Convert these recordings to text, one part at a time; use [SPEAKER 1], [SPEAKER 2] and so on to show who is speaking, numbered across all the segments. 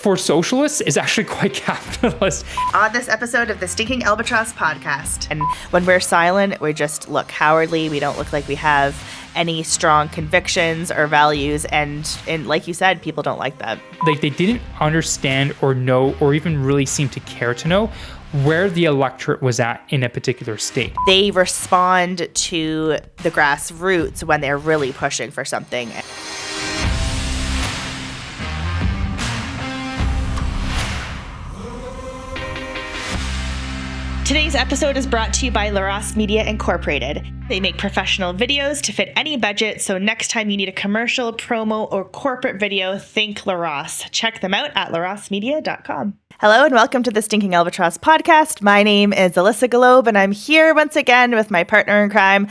[SPEAKER 1] for socialists is actually quite capitalist.
[SPEAKER 2] On this episode of the Stinking Albatross Podcast. And when we're silent, we just look cowardly. We don't look like we have any strong convictions or values. And like you said, people don't like that.
[SPEAKER 1] Like they didn't understand or know or even really seem to care to know where the electorate was at in a particular state.
[SPEAKER 2] They respond to the grassroots when they're really pushing for something. Today's episode is brought to you by LaRosse Media Incorporated. They make professional videos to fit any budget, so next time you need a commercial, promo, or corporate video, think LaRosse. Check them out at larossemedia.com. Hello and welcome to the Stinking Albatross Podcast. My name is Alissa Globe, and I'm here once again with my partner in crime,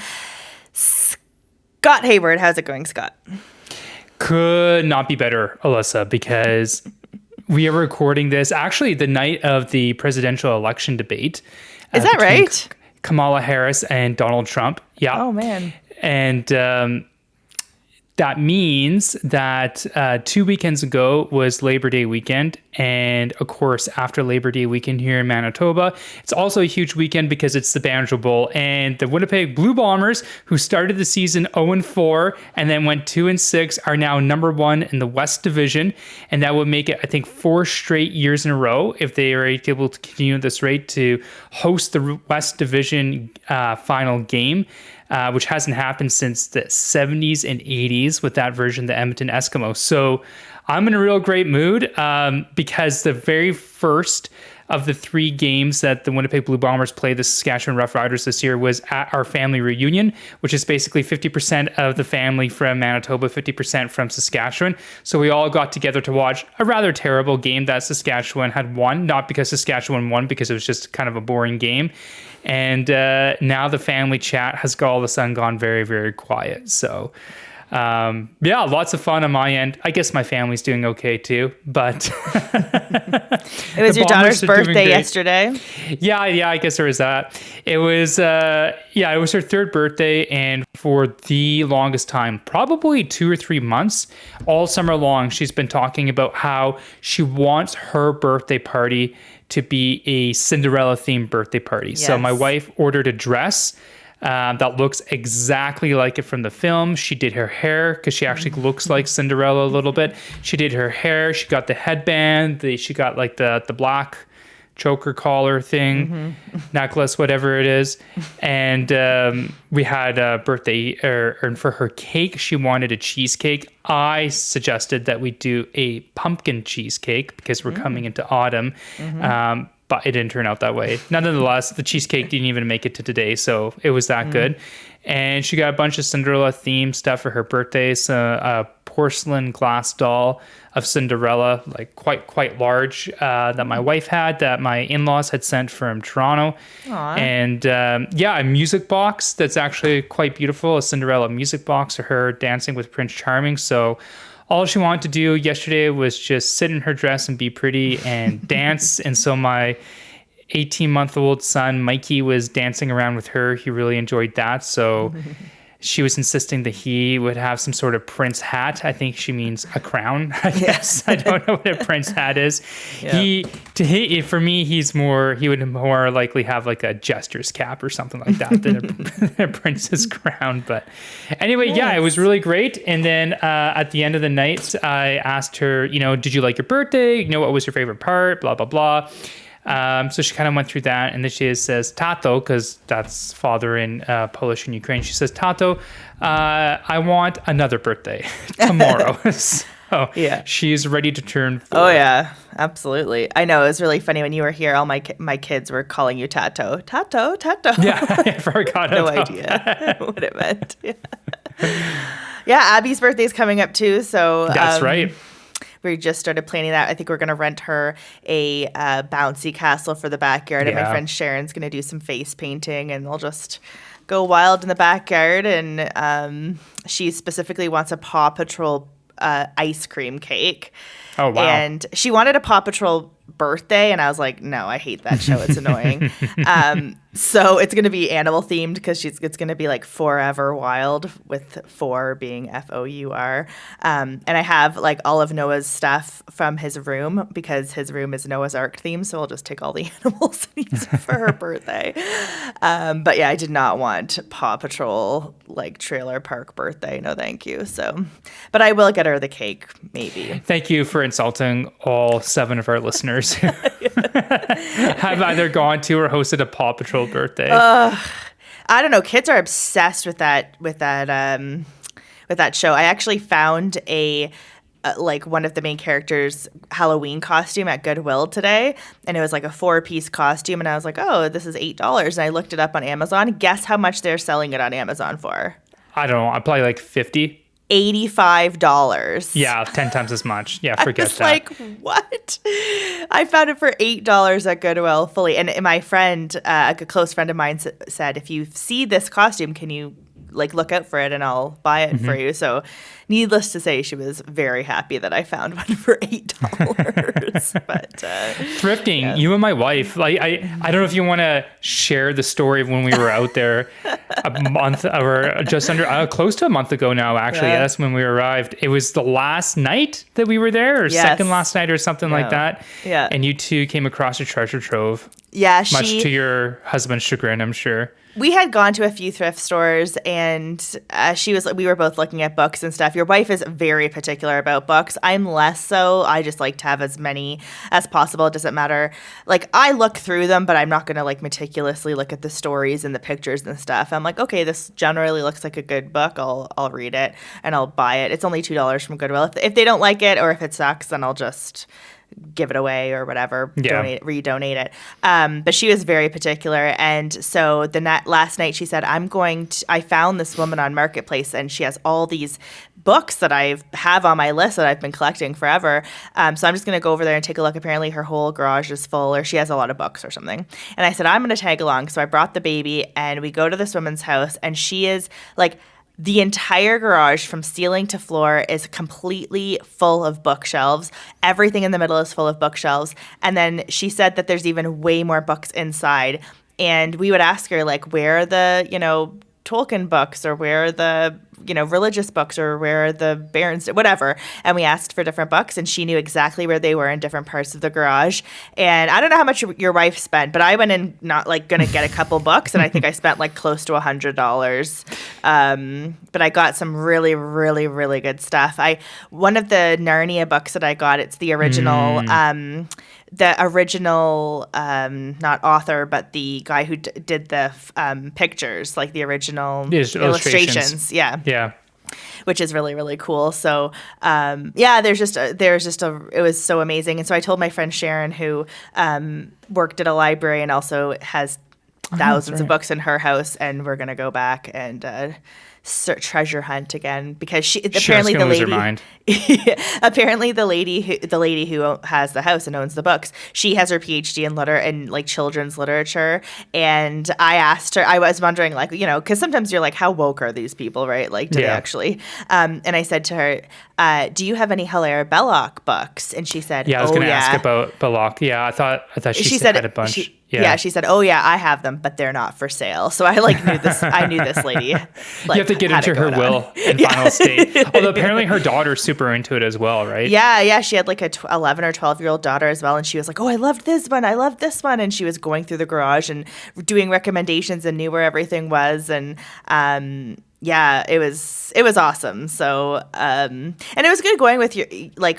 [SPEAKER 2] Scott Hayward. How's it going, Scott?
[SPEAKER 1] Could not be better, Alissa, because we are recording this actually the night of the presidential election debate.
[SPEAKER 2] Is that right?
[SPEAKER 1] Kamala Harris and Donald Trump. Yeah.
[SPEAKER 2] Oh, man.
[SPEAKER 1] And that means that 2 weekends ago was Labor Day weekend. And of course, after Labor Day weekend here in Manitoba, it's also a huge weekend because it's the Banjo Bowl. And the Winnipeg Blue Bombers, who started the season 0-4 and then went 2-6, are now number one in the West Division. And that would make it, I think, 4 straight years in a row if they are able to continue at this rate to host the West Division final game. Which hasn't happened since the 70s and 80s with that version, the Edmonton Eskimos. So I'm in a real great mood because the very first of the 3 games that the Winnipeg Blue Bombers played the Saskatchewan Roughriders this year was at our family reunion, which is basically 50% of the family from Manitoba, 50% from Saskatchewan. So we all got together to watch a rather terrible game that Saskatchewan had won, not because Saskatchewan won, because it was just kind of a boring game. And now the family chat has all of a sudden gone very, very quiet. So yeah, lots of fun on my end. I guess my family's doing okay too, but
[SPEAKER 2] it was your daughter's birthday yesterday.
[SPEAKER 1] Yeah, I guess there was that. It was it was her 3rd birthday, and for the longest time, probably 2 or 3 months, all summer long, she's been talking about how she wants her birthday party to be a Cinderella themed birthday party. Yes. So my wife ordered a dress that looks exactly like it from the film. She did her hair because she actually looks like Cinderella a little bit. She did her hair. She got the headband. She got like the black choker collar thing, necklace, whatever it is. And we had a birthday, or for her cake, she wanted a cheesecake. I suggested that we do a pumpkin cheesecake because we're coming into autumn. But it didn't turn out that way. Nonetheless, the cheesecake didn't even make it to today, so it was that good. And she got a bunch of Cinderella themed stuff for her birthday. So a porcelain glass doll of Cinderella, like quite large, that my wife had, that my in-laws had sent from Toronto. Aww. And a music box that's actually quite beautiful, a Cinderella music box of her dancing with Prince Charming. So all she wanted to do yesterday was just sit in her dress and be pretty and dance. And so my 18-month-old son, Mikey, was dancing around with her. He really enjoyed that. So she was insisting that he would have some sort of prince hat. I think she means a crown, I guess. I don't know what a prince hat is. Yeah. For me, he would more likely have like a jester's cap or something like that than a prince's crown. But anyway, nice. Yeah, it was really great. And then at the end of the night, I asked her, did you like your birthday? What was your favorite part? Blah, blah, blah. So she kind of went through that, and then she says tato, because that's father in Polish and Ukraine. She says, tato, I want another birthday tomorrow. So yeah, she's ready to turn 4.
[SPEAKER 2] Oh yeah, absolutely. I know, it was really funny when you were here. All my kids were calling you tato.
[SPEAKER 1] Yeah, I forgot.
[SPEAKER 2] No idea what it meant. Yeah, Abby's birthday's coming up too. So
[SPEAKER 1] that's right.
[SPEAKER 2] We just started planning that. I think we're going to rent her a bouncy castle for the backyard. And my friend Sharon's going to do some face painting, and they'll just go wild in the backyard. And she specifically wants a Paw Patrol ice cream cake.
[SPEAKER 1] Oh, wow.
[SPEAKER 2] And she wanted a Paw Patrol birthday, and I was like, no, I hate that show. It's annoying. So it's going to be animal themed because it's going to be like Forever Wild, with 4 being Four. And I have like all of Noah's stuff from his room because his room is Noah's Ark themed. So I'll just take all the animals and use it for her birthday. But yeah, I did not want Paw Patrol like trailer park birthday. No, thank you. So, but I will get her the cake maybe.
[SPEAKER 1] Thank you for insulting all 7 of our listeners who have either gone to or hosted a Paw Patrol birthday.
[SPEAKER 2] I don't know. Kids are obsessed with that show. I actually found like one of the main characters' Halloween costume at Goodwill today, and it was like a 4-piece costume, and I was like, oh, this is $8. And I looked it up on Amazon. Guess how much they're selling it on Amazon for?
[SPEAKER 1] I don't know. I'm probably like 50.
[SPEAKER 2] $85.
[SPEAKER 1] Yeah, 10 times as much. Yeah, forget that.
[SPEAKER 2] Like, what? I found it for $8 at Goodwill fully. And my friend, a close friend of mine, said, if you see this costume, can you like look out for it and I'll buy it for you. So needless to say, she was very happy that I found one for $8. But
[SPEAKER 1] thrifting,
[SPEAKER 2] yeah.
[SPEAKER 1] You and my wife, like I don't know if you want to share the story of when we were out there a month or just under close to a month ago now, actually.
[SPEAKER 2] Yeah.
[SPEAKER 1] That's when we arrived. It was the last night that we were there, or second last night or something like that.
[SPEAKER 2] Yeah.
[SPEAKER 1] And you two came across a treasure trove.
[SPEAKER 2] Yeah,
[SPEAKER 1] much to your husband's chagrin, I'm sure.
[SPEAKER 2] We had gone to a few thrift stores, and we were both looking at books and stuff. Your wife is very particular about books. I'm less so. I just like to have as many as possible. It doesn't matter. Like, I look through them, but I'm not going to like meticulously look at the stories and the pictures and stuff. I'm like, okay, this generally looks like a good book. I'll read it and I'll buy it. It's only $2 from Goodwill. If they don't like it or if it sucks, then I'll just give it away or whatever, redonate it. But she was very particular. And so last night she said, I found this woman on Marketplace and she has all these books that I have on my list that I've been collecting forever. So I'm just going to go over there and take a look. Apparently her whole garage is full, or she has a lot of books or something. And I said, I'm going to tag along. So I brought the baby and we go to this woman's house, and she is like, the entire garage from ceiling to floor is completely full of bookshelves. Everything in the middle is full of bookshelves. And then she said that there's even way more books inside. And we would ask her, like, where are the, Tolkien books, or where are the, religious books, or where are the Barons, whatever. And we asked for different books, and she knew exactly where they were in different parts of the garage. And I don't know how much your wife spent, but I went in not like going to get a couple books, and I think I spent like close to $100. But I got some really, really, really good stuff. One of the Narnia books that I got, it's the original, not author, but the guy who did the pictures, like the original illustrations. Yeah. Which is really, really cool. So, it was so amazing. And so I told my friend Sharon, who worked at a library and also has thousands of books in her house, and we're going to go back and treasure hunt again, because apparently the lady who has the house and owns the books, she has her PhD in like children's literature. And I asked her, I was wondering, like, because sometimes you're like, how woke are these people, right? Like, do they actually? And I said to her, do you have any Hilaire Belloc books? And she said,
[SPEAKER 1] I was going to ask about Belloc. Yeah, I thought she said had a bunch.
[SPEAKER 2] She said, "Oh yeah, I have them, but they're not for sale." So I knew this. I knew this lady.
[SPEAKER 1] You have to get into her will and final state. Although apparently her daughter's super into it as well, right?
[SPEAKER 2] Yeah. She had like a 11 or 12-year-old daughter as well, and she was like, "Oh, I loved this one. I loved this one." And she was going through the garage and doing recommendations and knew where everything was. And it was awesome. So and it was good going with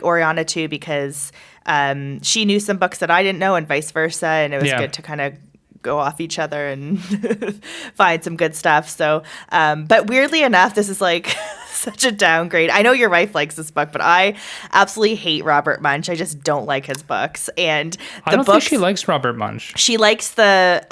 [SPEAKER 2] Oriana too, because she knew some books that I didn't know, and vice versa, and it was good to kind of go off each other and find some good stuff. So, but weirdly enough, this is like such a downgrade. I know your wife likes this book, but I absolutely hate Robert Munsch. I just don't like his books. And
[SPEAKER 1] I don't think she likes Robert Munsch.
[SPEAKER 2] She likes the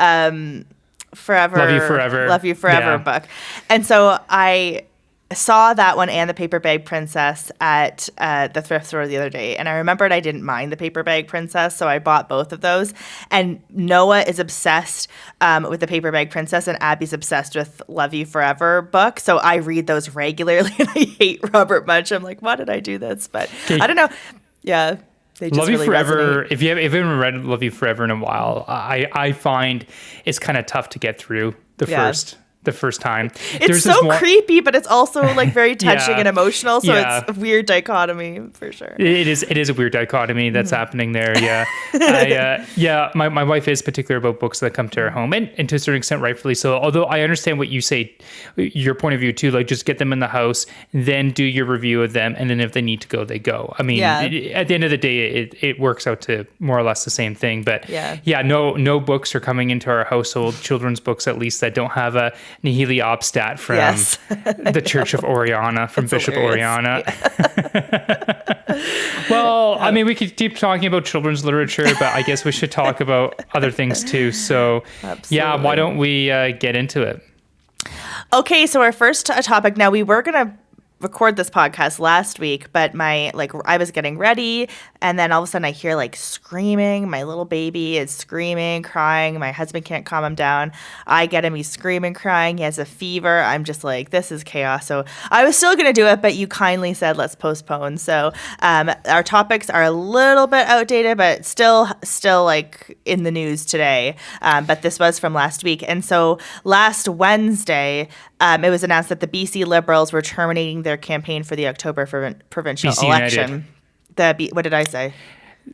[SPEAKER 2] Love You Forever book. And so I saw that one and the Paper Bag Princess at the thrift store the other day, and I remembered I didn't mind the Paper Bag Princess, so I bought both of those. And Noah is obsessed with the Paper Bag Princess, and Abby's obsessed with Love You Forever book, so I read those regularly. And I hate Robert Munsch. I'm like, why did I do this? But I don't know.
[SPEAKER 3] Yeah. They just
[SPEAKER 1] Love You
[SPEAKER 3] really
[SPEAKER 1] Forever.
[SPEAKER 3] resonate.
[SPEAKER 1] If you haven't read Love You Forever in a while, I find it's kind of tough to get through the first time.
[SPEAKER 3] It's so creepy, but it's also like very touching and emotional. So
[SPEAKER 1] Yeah.
[SPEAKER 3] it's a weird dichotomy for sure.
[SPEAKER 1] It is a weird dichotomy that's happening there. Yeah. My wife is particular about books that come to her home, and to a certain extent, rightfully so. Although I understand what you say, your point of view too. Like, just get them in the house, then do your review of them, and then if they need to go, they go. I mean, at the end of the day, it works out to more or less the same thing. But no books are coming into our household, children's books at least, that don't have a Nihili Obstat from the Church of Oriana, from Bishop Oriana. Well, I mean, we could keep talking about children's literature, but I guess we should talk about other things too. So, why don't we get into it?
[SPEAKER 3] Okay, so our first topic. Now, we were going to record this podcast last week, but I was getting ready, and then all of a sudden I hear screaming. My little baby is screaming, crying. My husband can't calm him down. I get him, he's screaming, crying. He has a fever. I'm just like, this is chaos. So I was still going to do it, but you kindly said let's postpone. So our topics are a little bit outdated, but still in the news today. But this was from last week. And so last Wednesday, it was announced that the BC Liberals were terminating their campaign for the October provincial
[SPEAKER 1] BC
[SPEAKER 3] election. What did I say?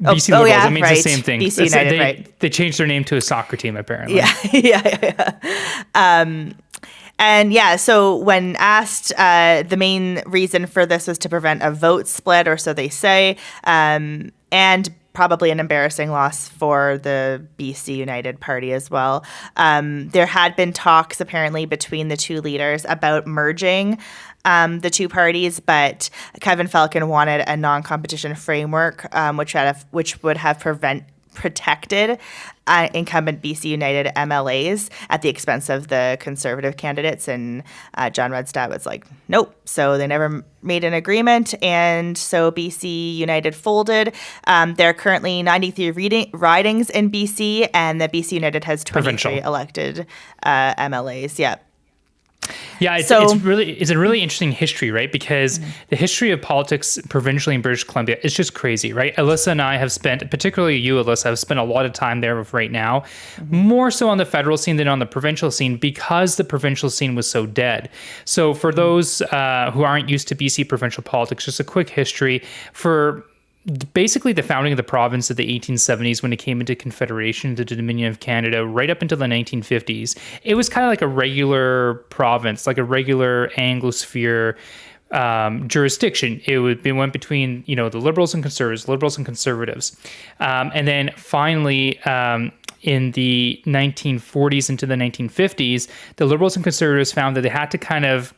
[SPEAKER 1] BC Liberals, it means
[SPEAKER 3] right.
[SPEAKER 1] the same thing.
[SPEAKER 3] BC United, right.
[SPEAKER 1] They changed their name to a soccer team, apparently.
[SPEAKER 3] Yeah. So when asked, the main reason for this was to prevent a vote split, or so they say, and probably an embarrassing loss for the BC United Party as well. There had been talks apparently between the two leaders about merging the two parties, but Kevin Falcon wanted a non-competition framework, which would have protected incumbent BC United MLAs at the expense of the Conservative candidates, and John Redstadt was like, nope. So they never made an agreement, and so BC United folded. There are currently 93 ridings in BC, and the BC United has 23 elected MLAs.
[SPEAKER 1] Yeah, it's a really interesting history, right? Because the history of politics provincially in British Columbia is just crazy, right? Alissa and I have spent, particularly you, Alissa, have spent a lot of time there with RightNow, more so on the federal scene than on the provincial scene, because the provincial scene was so dead. So for those who aren't used to BC provincial politics, just a quick history. For basically the founding of the province of the 1870s, when it came into Confederation, the Dominion of Canada, right up until the 1950s, it was kind of like a regular province, like a regular Anglosphere jurisdiction. It went between, the Liberals and Conservatives. And then finally, in the 1940s into the 1950s, the Liberals and Conservatives found that they had to kind of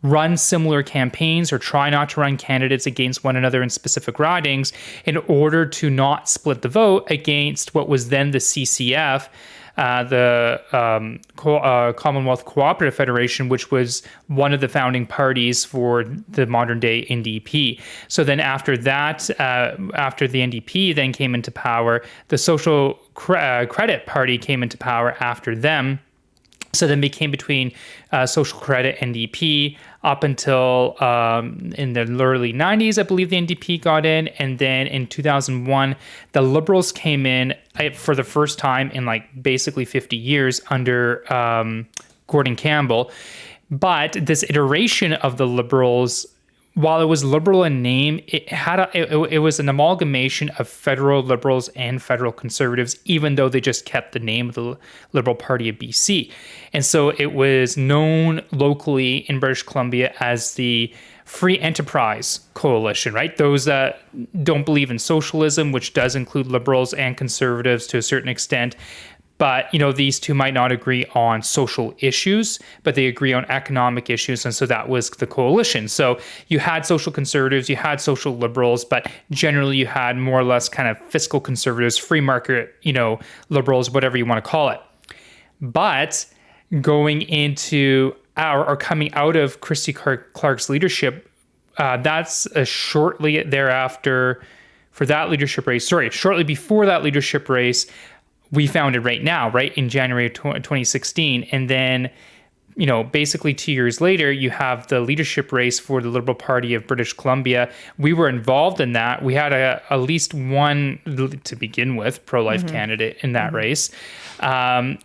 [SPEAKER 1] run similar campaigns or try not to run candidates against one another in specific ridings in order to not split the vote against what was then the CCF, the Commonwealth Cooperative Federation, which was one of the founding parties for the modern day NDP. So then after that, after the NDP then came into power, the Social Credit Party came into power after them. So then became between Social Credit and NDP up until in the early 90s, I believe the NDP got in. And then in 2001, the Liberals came in for the first time in basically 50 years under Gordon Campbell. But this iteration of the Liberals, while it was liberal in name, it was an amalgamation of federal Liberals and federal Conservatives, even though they just kept the name of the Liberal Party of BC. And so it was known locally in British Columbia as the Free Enterprise Coalition, right? Those that don't believe in socialism, which does include Liberals and Conservatives to a certain extent. But, these two might not agree on social issues, but they agree on economic issues. And so that was the coalition. So you had social conservatives, you had social liberals, but generally you had more or less kind of fiscal conservatives, free market, liberals, whatever you want to call it. But going into or coming out of Christy Clark's leadership, that's shortly thereafter for that leadership race. Shortly before that leadership race, we founded RightNow, right, in January of 2016. And then basically 2 years later, you have the leadership race for the Liberal Party of British Columbia. We were involved in that. We had at least one, to begin with, pro-life candidate in that race. And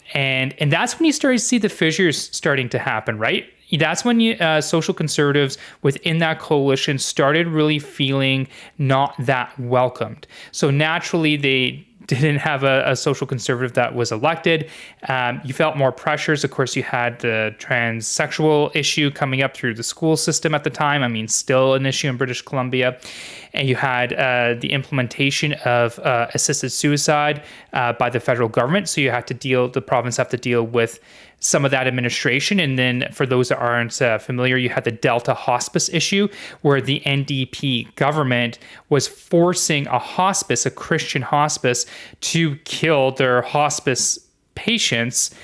[SPEAKER 1] that's when you started to see the fissures starting to happen, right? That's when social conservatives within that coalition started really feeling not that welcomed. So naturally, they didn't have a social conservative that was elected. You felt more pressures. Of course, you had the transsexual issue coming up through the school system at the time. I mean, still an issue in British Columbia. And you had the implementation of assisted suicide by the federal government. So the province have to deal with some of that administration. And then for those that aren't familiar, you had the Delta hospice issue, where the NDP government was forcing a Christian hospice, to kill their hospice patients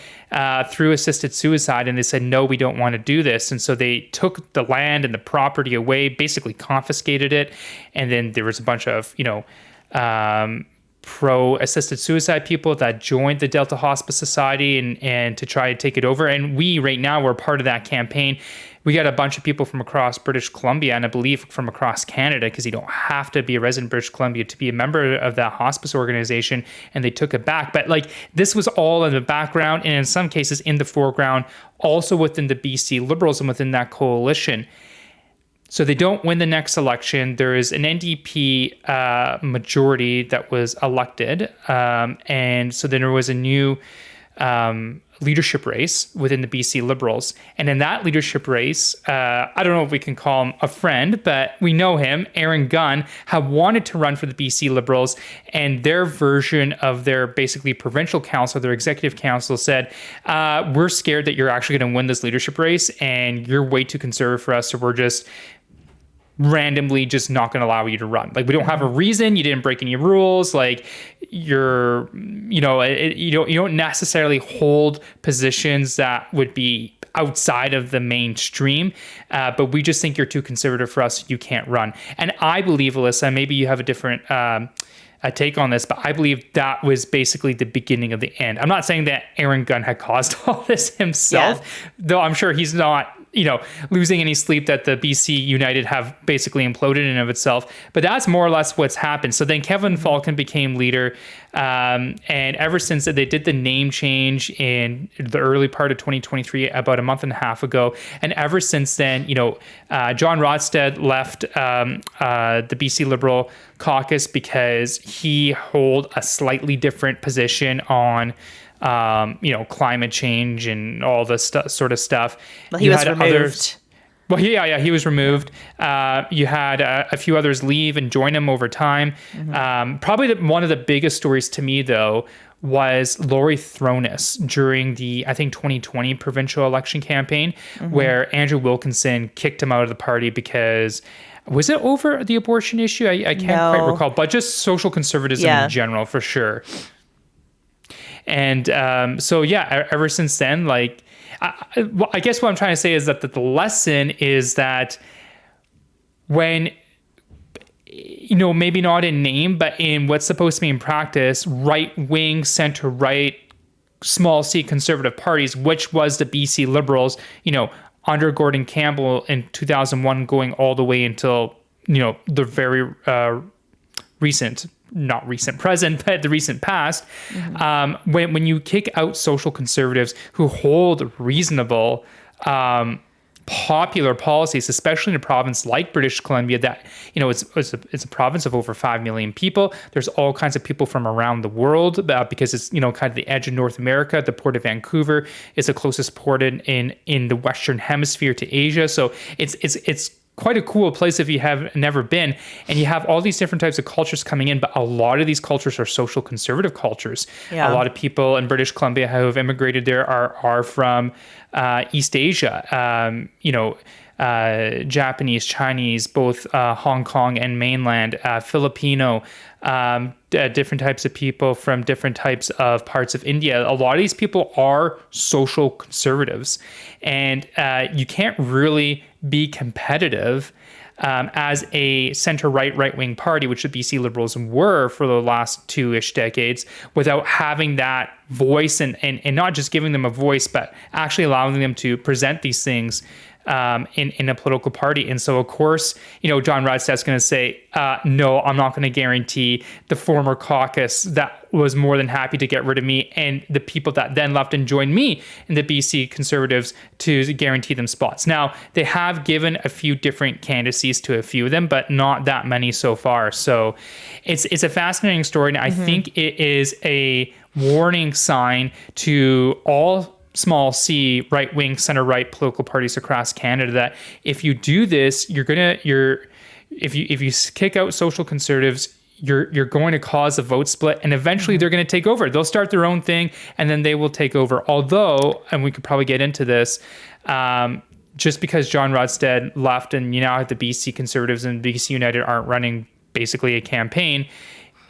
[SPEAKER 1] through assisted suicide. And they said, no, we don't want to do this. And so they took the land and the property away, basically confiscated it. And then there was a bunch of, pro-assisted suicide people that joined the Delta Hospice Society and to try to take it over. And we, right now, we're part of that campaign. We got a bunch of people from across British Columbia, and I believe from across Canada, because you don't have to be a resident of British Columbia to be a member of that hospice organization, and they took it back. But this was all in the background, and in some cases in the foreground, also within the BC Liberals and within that coalition. So they don't win the next election. There is an NDP majority that was elected. And so then there was a new leadership race within the BC Liberals. And in that leadership race, I don't know if we can call him a friend, but we know him, Aaron Gunn, had wanted to run for the BC Liberals. And their version of their basically provincial council, their executive council, said, we're scared that you're actually going to win this leadership race and you're way too conservative for us. So we're just randomly just not going to allow you to run. We don't have a reason. You didn't break any rules. You don't necessarily hold positions that would be outside of the mainstream, but we just think you're too conservative for us. You can't run. And I believe, Alissa, maybe you have a different take on this, but I believe that was basically the beginning of the end. I'm not saying that Aaron Gunn had caused all this himself, though I'm sure he's not losing any sleep that the BC United have basically imploded in and of itself. But that's more or less what's happened. So then Kevin Falcon became leader. And ever since they did the name change in the early part of 2023, about a month and a half ago. And ever since then, John Rodstad left the BC Liberal caucus because he held a slightly different position on climate change and all this sort of stuff.
[SPEAKER 3] Well, he was removed.
[SPEAKER 1] He was removed. You had a few others leave and join him over time. Probably one of the biggest stories to me, though, was Laurie Thronis during the, I think, 2020 provincial election campaign, where Andrew Wilkinson kicked him out of the party because... Was it over the abortion issue? I can't quite recall, but just social conservatism in general, for sure. And ever since then, I guess what I'm trying to say is that the lesson is that when, maybe not in name, but in what's supposed to be in practice, right-wing, center-right, small c conservative parties, which was the BC Liberals, under Gordon Campbell in 2001, going all the way until, the very recent present, but the recent past, when you kick out social conservatives who hold reasonable, popular policies, especially in a province like British Columbia, that it's a province of over 5 million people. There's all kinds of people from around the world because it's kind of the edge of North America. The Port of Vancouver is the closest port in the Western Hemisphere to Asia, so it's quite a cool place if you have never been. And you have all these different types of cultures coming in, but a lot of these cultures are social conservative cultures. A lot of people in British Columbia who have immigrated there are from East Asia, Japanese, Chinese, both Hong Kong and mainland, Filipino, different types of people from different types of parts of India. A lot of these people are social conservatives, and you can't really be competitive as a center-right, right-wing party, which the BC Liberals were for the last 2-ish decades, without having that voice and not just giving them a voice, but actually allowing them to present these things in a political party. And so, of course, John Rodstad's going to say, no, I'm not going to guarantee the former caucus that was more than happy to get rid of me and the people that then left and joined me in the BC Conservatives to guarantee them spots. Now, they have given a few different candidacies to a few of them, but not that many so far. So it's a fascinating story. And I think it is a warning sign to all small c right-wing, center-right political parties across Canada that if you do this, if you kick out social conservatives, you're going to cause a vote split, and eventually they're going to take over. They'll start their own thing, and then they will take over. Although, and we could probably get into this, just because John Rodstad left and you now have the BC Conservatives and BC United aren't running basically a campaign,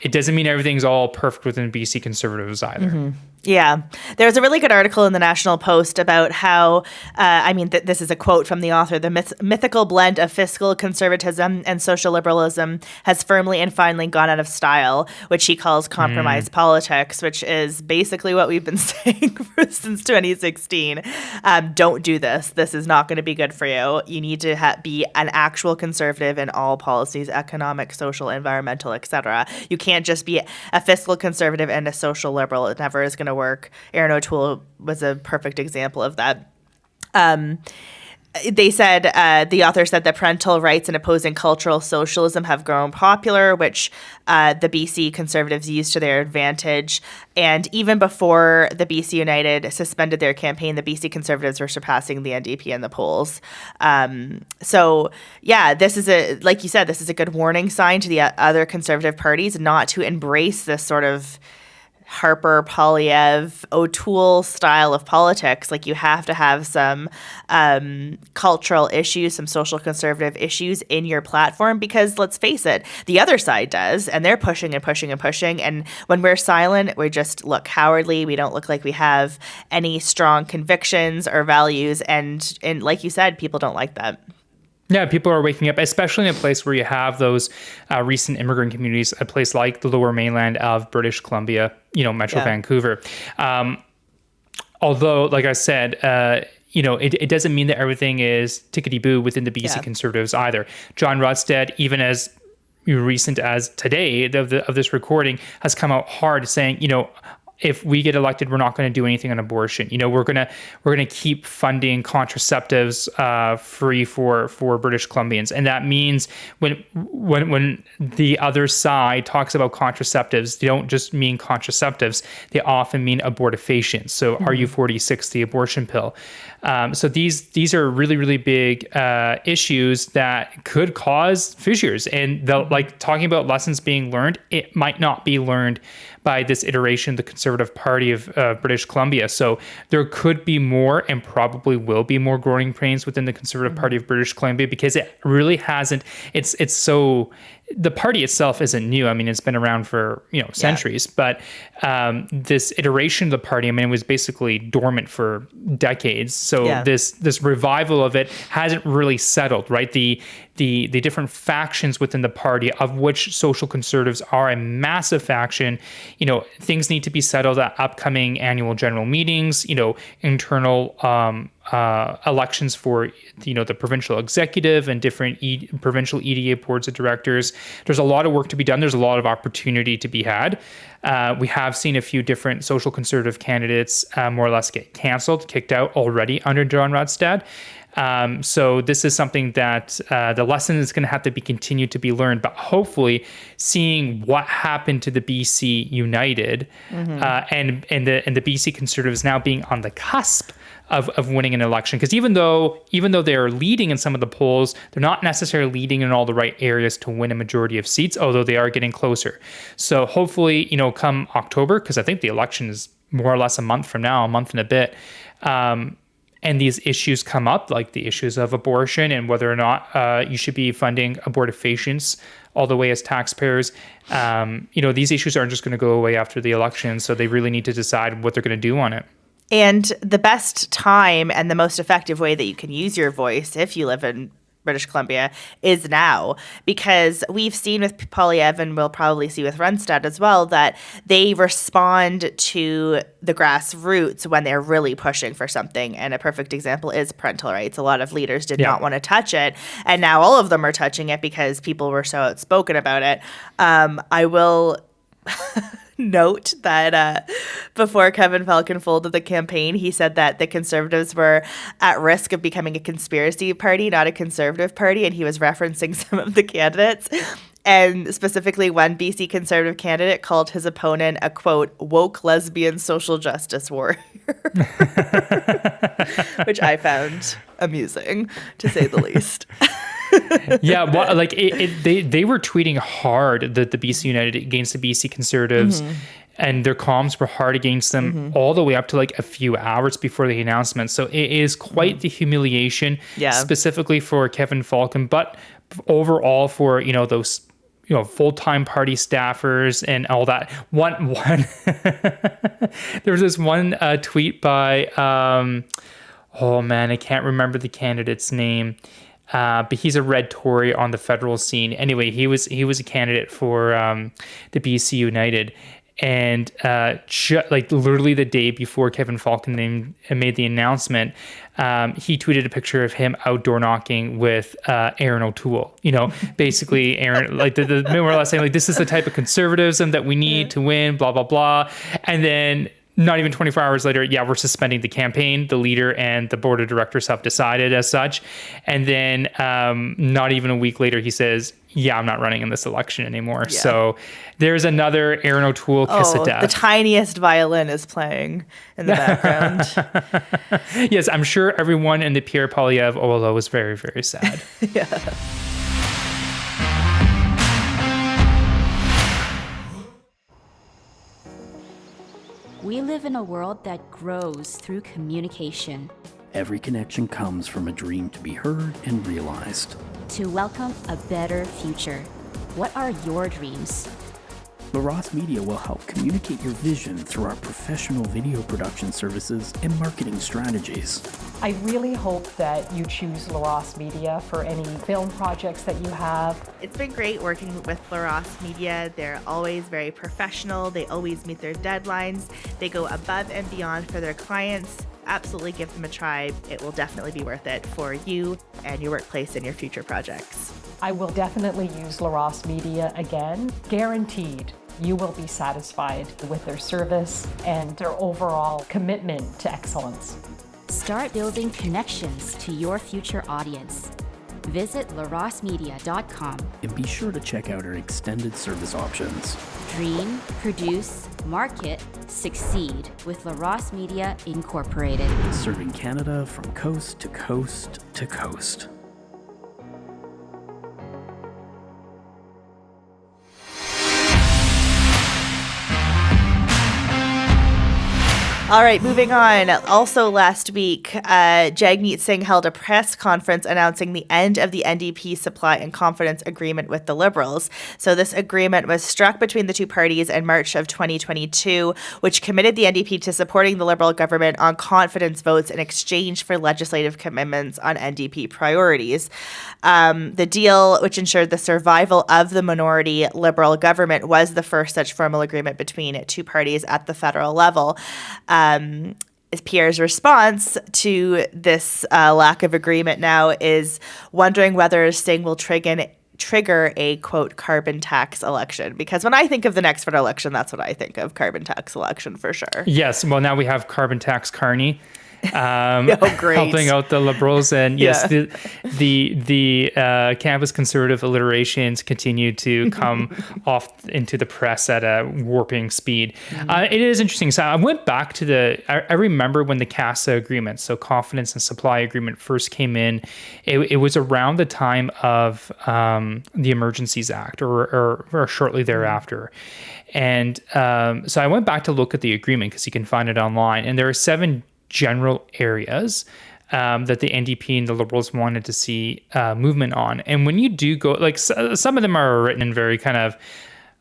[SPEAKER 1] it doesn't mean everything's all perfect within BC Conservatives either.
[SPEAKER 3] Yeah. There's a really good article in the National Post about how, this is a quote from the author, the mythical blend of fiscal conservatism and social liberalism has firmly and finally gone out of style, which he calls compromise politics, which is basically what we've been saying since 2016. Don't do this. This is not going to be good for you. You need to be an actual conservative in all policies, economic, social, environmental, etc. You can't just be a fiscal conservative and a social liberal. It never is going to work. Aaron O'Toole was a perfect example of that. They said, the author said that parental rights and opposing cultural socialism have grown popular, which the BC Conservatives used to their advantage. And even before the BC United suspended their campaign, the BC Conservatives were surpassing the NDP in the polls. This is like you said, this is a good warning sign to the other conservative parties not to embrace this sort of Harper, Poilievre, O'Toole style of politics. Like, you have to have some cultural issues, some social conservative issues in your platform, because let's face it, the other side does, and they're pushing and pushing and pushing. And when we're silent, we just look cowardly. We don't look like we have any strong convictions or values. And like you said, people don't like that.
[SPEAKER 1] Yeah, people are waking up, especially in a place where you have those recent immigrant communities, a place like the Lower Mainland of British Columbia, Metro Vancouver. Although, like I said, it doesn't mean that everything is tickety-boo within the BC Conservatives either. John Rodstad, even as recent as today of this recording, has come out hard saying, if we get elected, we're not going to do anything on abortion. We're gonna keep funding contraceptives free for British Columbians, and that means when the other side talks about contraceptives, they don't just mean contraceptives. They often mean abortifacients. So RU46, the abortion pill. So these are really, really big issues that could cause fissures, and like talking about lessons being learned, it might not be learned by this iteration, the Conservative Party of British Columbia. So there could be more, and probably will be more, growing pains within the Conservative Party of British Columbia, because it really hasn't. It's so. The party itself isn't new. I mean, it's been around for centuries, but this iteration of the party, it was basically dormant for decades. So this revival of it hasn't really settled, right? The different factions within the party, of which social conservatives are a massive faction. Things need to be settled at upcoming annual general meetings. Internal elections for the provincial executive and different provincial EDA boards of directors. There's a lot of work to be done. There's a lot of opportunity to be had. We have seen a few different social conservative candidates more or less get canceled, kicked out already under John Rodstad. So this is something that the lesson is going to have to be continued to be learned. But hopefully, seeing what happened to the BC United and the BC Conservatives now being on the cusp of winning an election, because even though they're leading in some of the polls, they're not necessarily leading in all the right areas to win a majority of seats, although they are getting closer. So hopefully, come October, because I think the election is more or less a month from now, a month and a bit, and these issues come up, like the issues of abortion and whether or not you should be funding abortifacients all the way as taxpayers. These issues aren't just going to go away after the election, so they really need to decide what they're going to do on it.
[SPEAKER 3] And the best time and the most effective way that you can use your voice, if you live in British Columbia is now, because we've seen with Poilievre, and we'll probably see with Runstad as well, that they respond to the grassroots when they're really pushing for something. And a perfect example is parental rights. A lot of leaders did not want to touch it, and now all of them are touching it because people were so outspoken about it. I will note that before Kevin Falcon folded the campaign, he said that the Conservatives were at risk of becoming a conspiracy party, not a Conservative party, and he was referencing some of the candidates. And specifically, one BC Conservative candidate called his opponent a, quote, woke lesbian social justice warrior, which I found amusing, to say the least.
[SPEAKER 1] Yeah, well, like they were tweeting hard that the BC United against the BC Conservatives, and their comms were hard against them all the way up to like a few hours before the announcement. So it is quite the humiliation, specifically for Kevin Falcon, but overall for those full-time party staffers and all that. One there was this one tweet by oh man, I can't remember the candidate's name. But he's a red Tory on the federal scene. Anyway, he was a candidate for the BC United, and like literally the day before Kevin Falcon made the announcement, he tweeted a picture of him outdoor knocking with Aaron O'Toole. Basically Aaron, like the more or less saying like, this is the type of conservatism that we need to win, blah blah blah, and then not even 24 hours later, we're suspending the campaign. The leader and the board of directors have decided as such. And then not even a week later, he says, I'm not running in this election anymore. Yeah. So there's another Aaron O'Toole kiss of death.
[SPEAKER 3] The tiniest violin is playing in the background.
[SPEAKER 1] Yes, I'm sure everyone in the Pierre Poilievre OLO was very, very sad.
[SPEAKER 3] Yeah.
[SPEAKER 4] We live in a world that grows through communication.
[SPEAKER 5] Every connection comes from a dream to be heard and realized.
[SPEAKER 4] To welcome a better future. What are your dreams?
[SPEAKER 5] LaRosse Media will help communicate your vision through our professional video production services and marketing strategies.
[SPEAKER 6] I really hope that you choose LaRosse Media for any film projects that you have.
[SPEAKER 3] It's been great working with LaRosse Media. They're always very professional. They always meet their deadlines. They go above and beyond for their clients. Absolutely give them a try. It will definitely be worth it for you and your workplace and your future projects.
[SPEAKER 6] I will definitely use LaRosse Media again. Guaranteed, you will be satisfied with their service and their overall commitment to excellence.
[SPEAKER 4] Start building connections to your future audience. Visit larossemedia.com.
[SPEAKER 5] And be sure to check out our extended service options.
[SPEAKER 4] Dream, produce, market, succeed with LaRosse Media Incorporated.
[SPEAKER 5] Serving Canada from coast to coast to coast.
[SPEAKER 3] All right, moving on. Also last week, Jagmeet Singh held a press conference announcing the end of the NDP supply and confidence agreement with the Liberals. So this agreement was struck between the two parties in March of 2022, which committed the NDP to supporting the Liberal government on confidence votes in exchange for legislative commitments on NDP priorities. The deal, which ensured the survival of the minority Liberal government, was the first such formal agreement between two parties at the federal level. Pierre's response to this lack of agreement now is wondering whether Singh will trigger a, quote, carbon tax election. Because when I think of the next federal election, that's what I think of, carbon tax election for sure.
[SPEAKER 1] Yes, well, now we have carbon tax Carney.
[SPEAKER 3] Great.
[SPEAKER 1] Helping out the Liberals, and yes, the campus conservative alliterations continue to come off into the press at a warping speed. It is interesting. So I went back to I remember when the CASA agreement, so confidence and supply agreement, first came in. It was around the time of the Emergencies Act, or shortly thereafter. And so I went back to look at the agreement because you can find it online, and there are 7 general areas that the NDP and the Liberals wanted to see movement on. And when you do go, like some of them are written in very kind of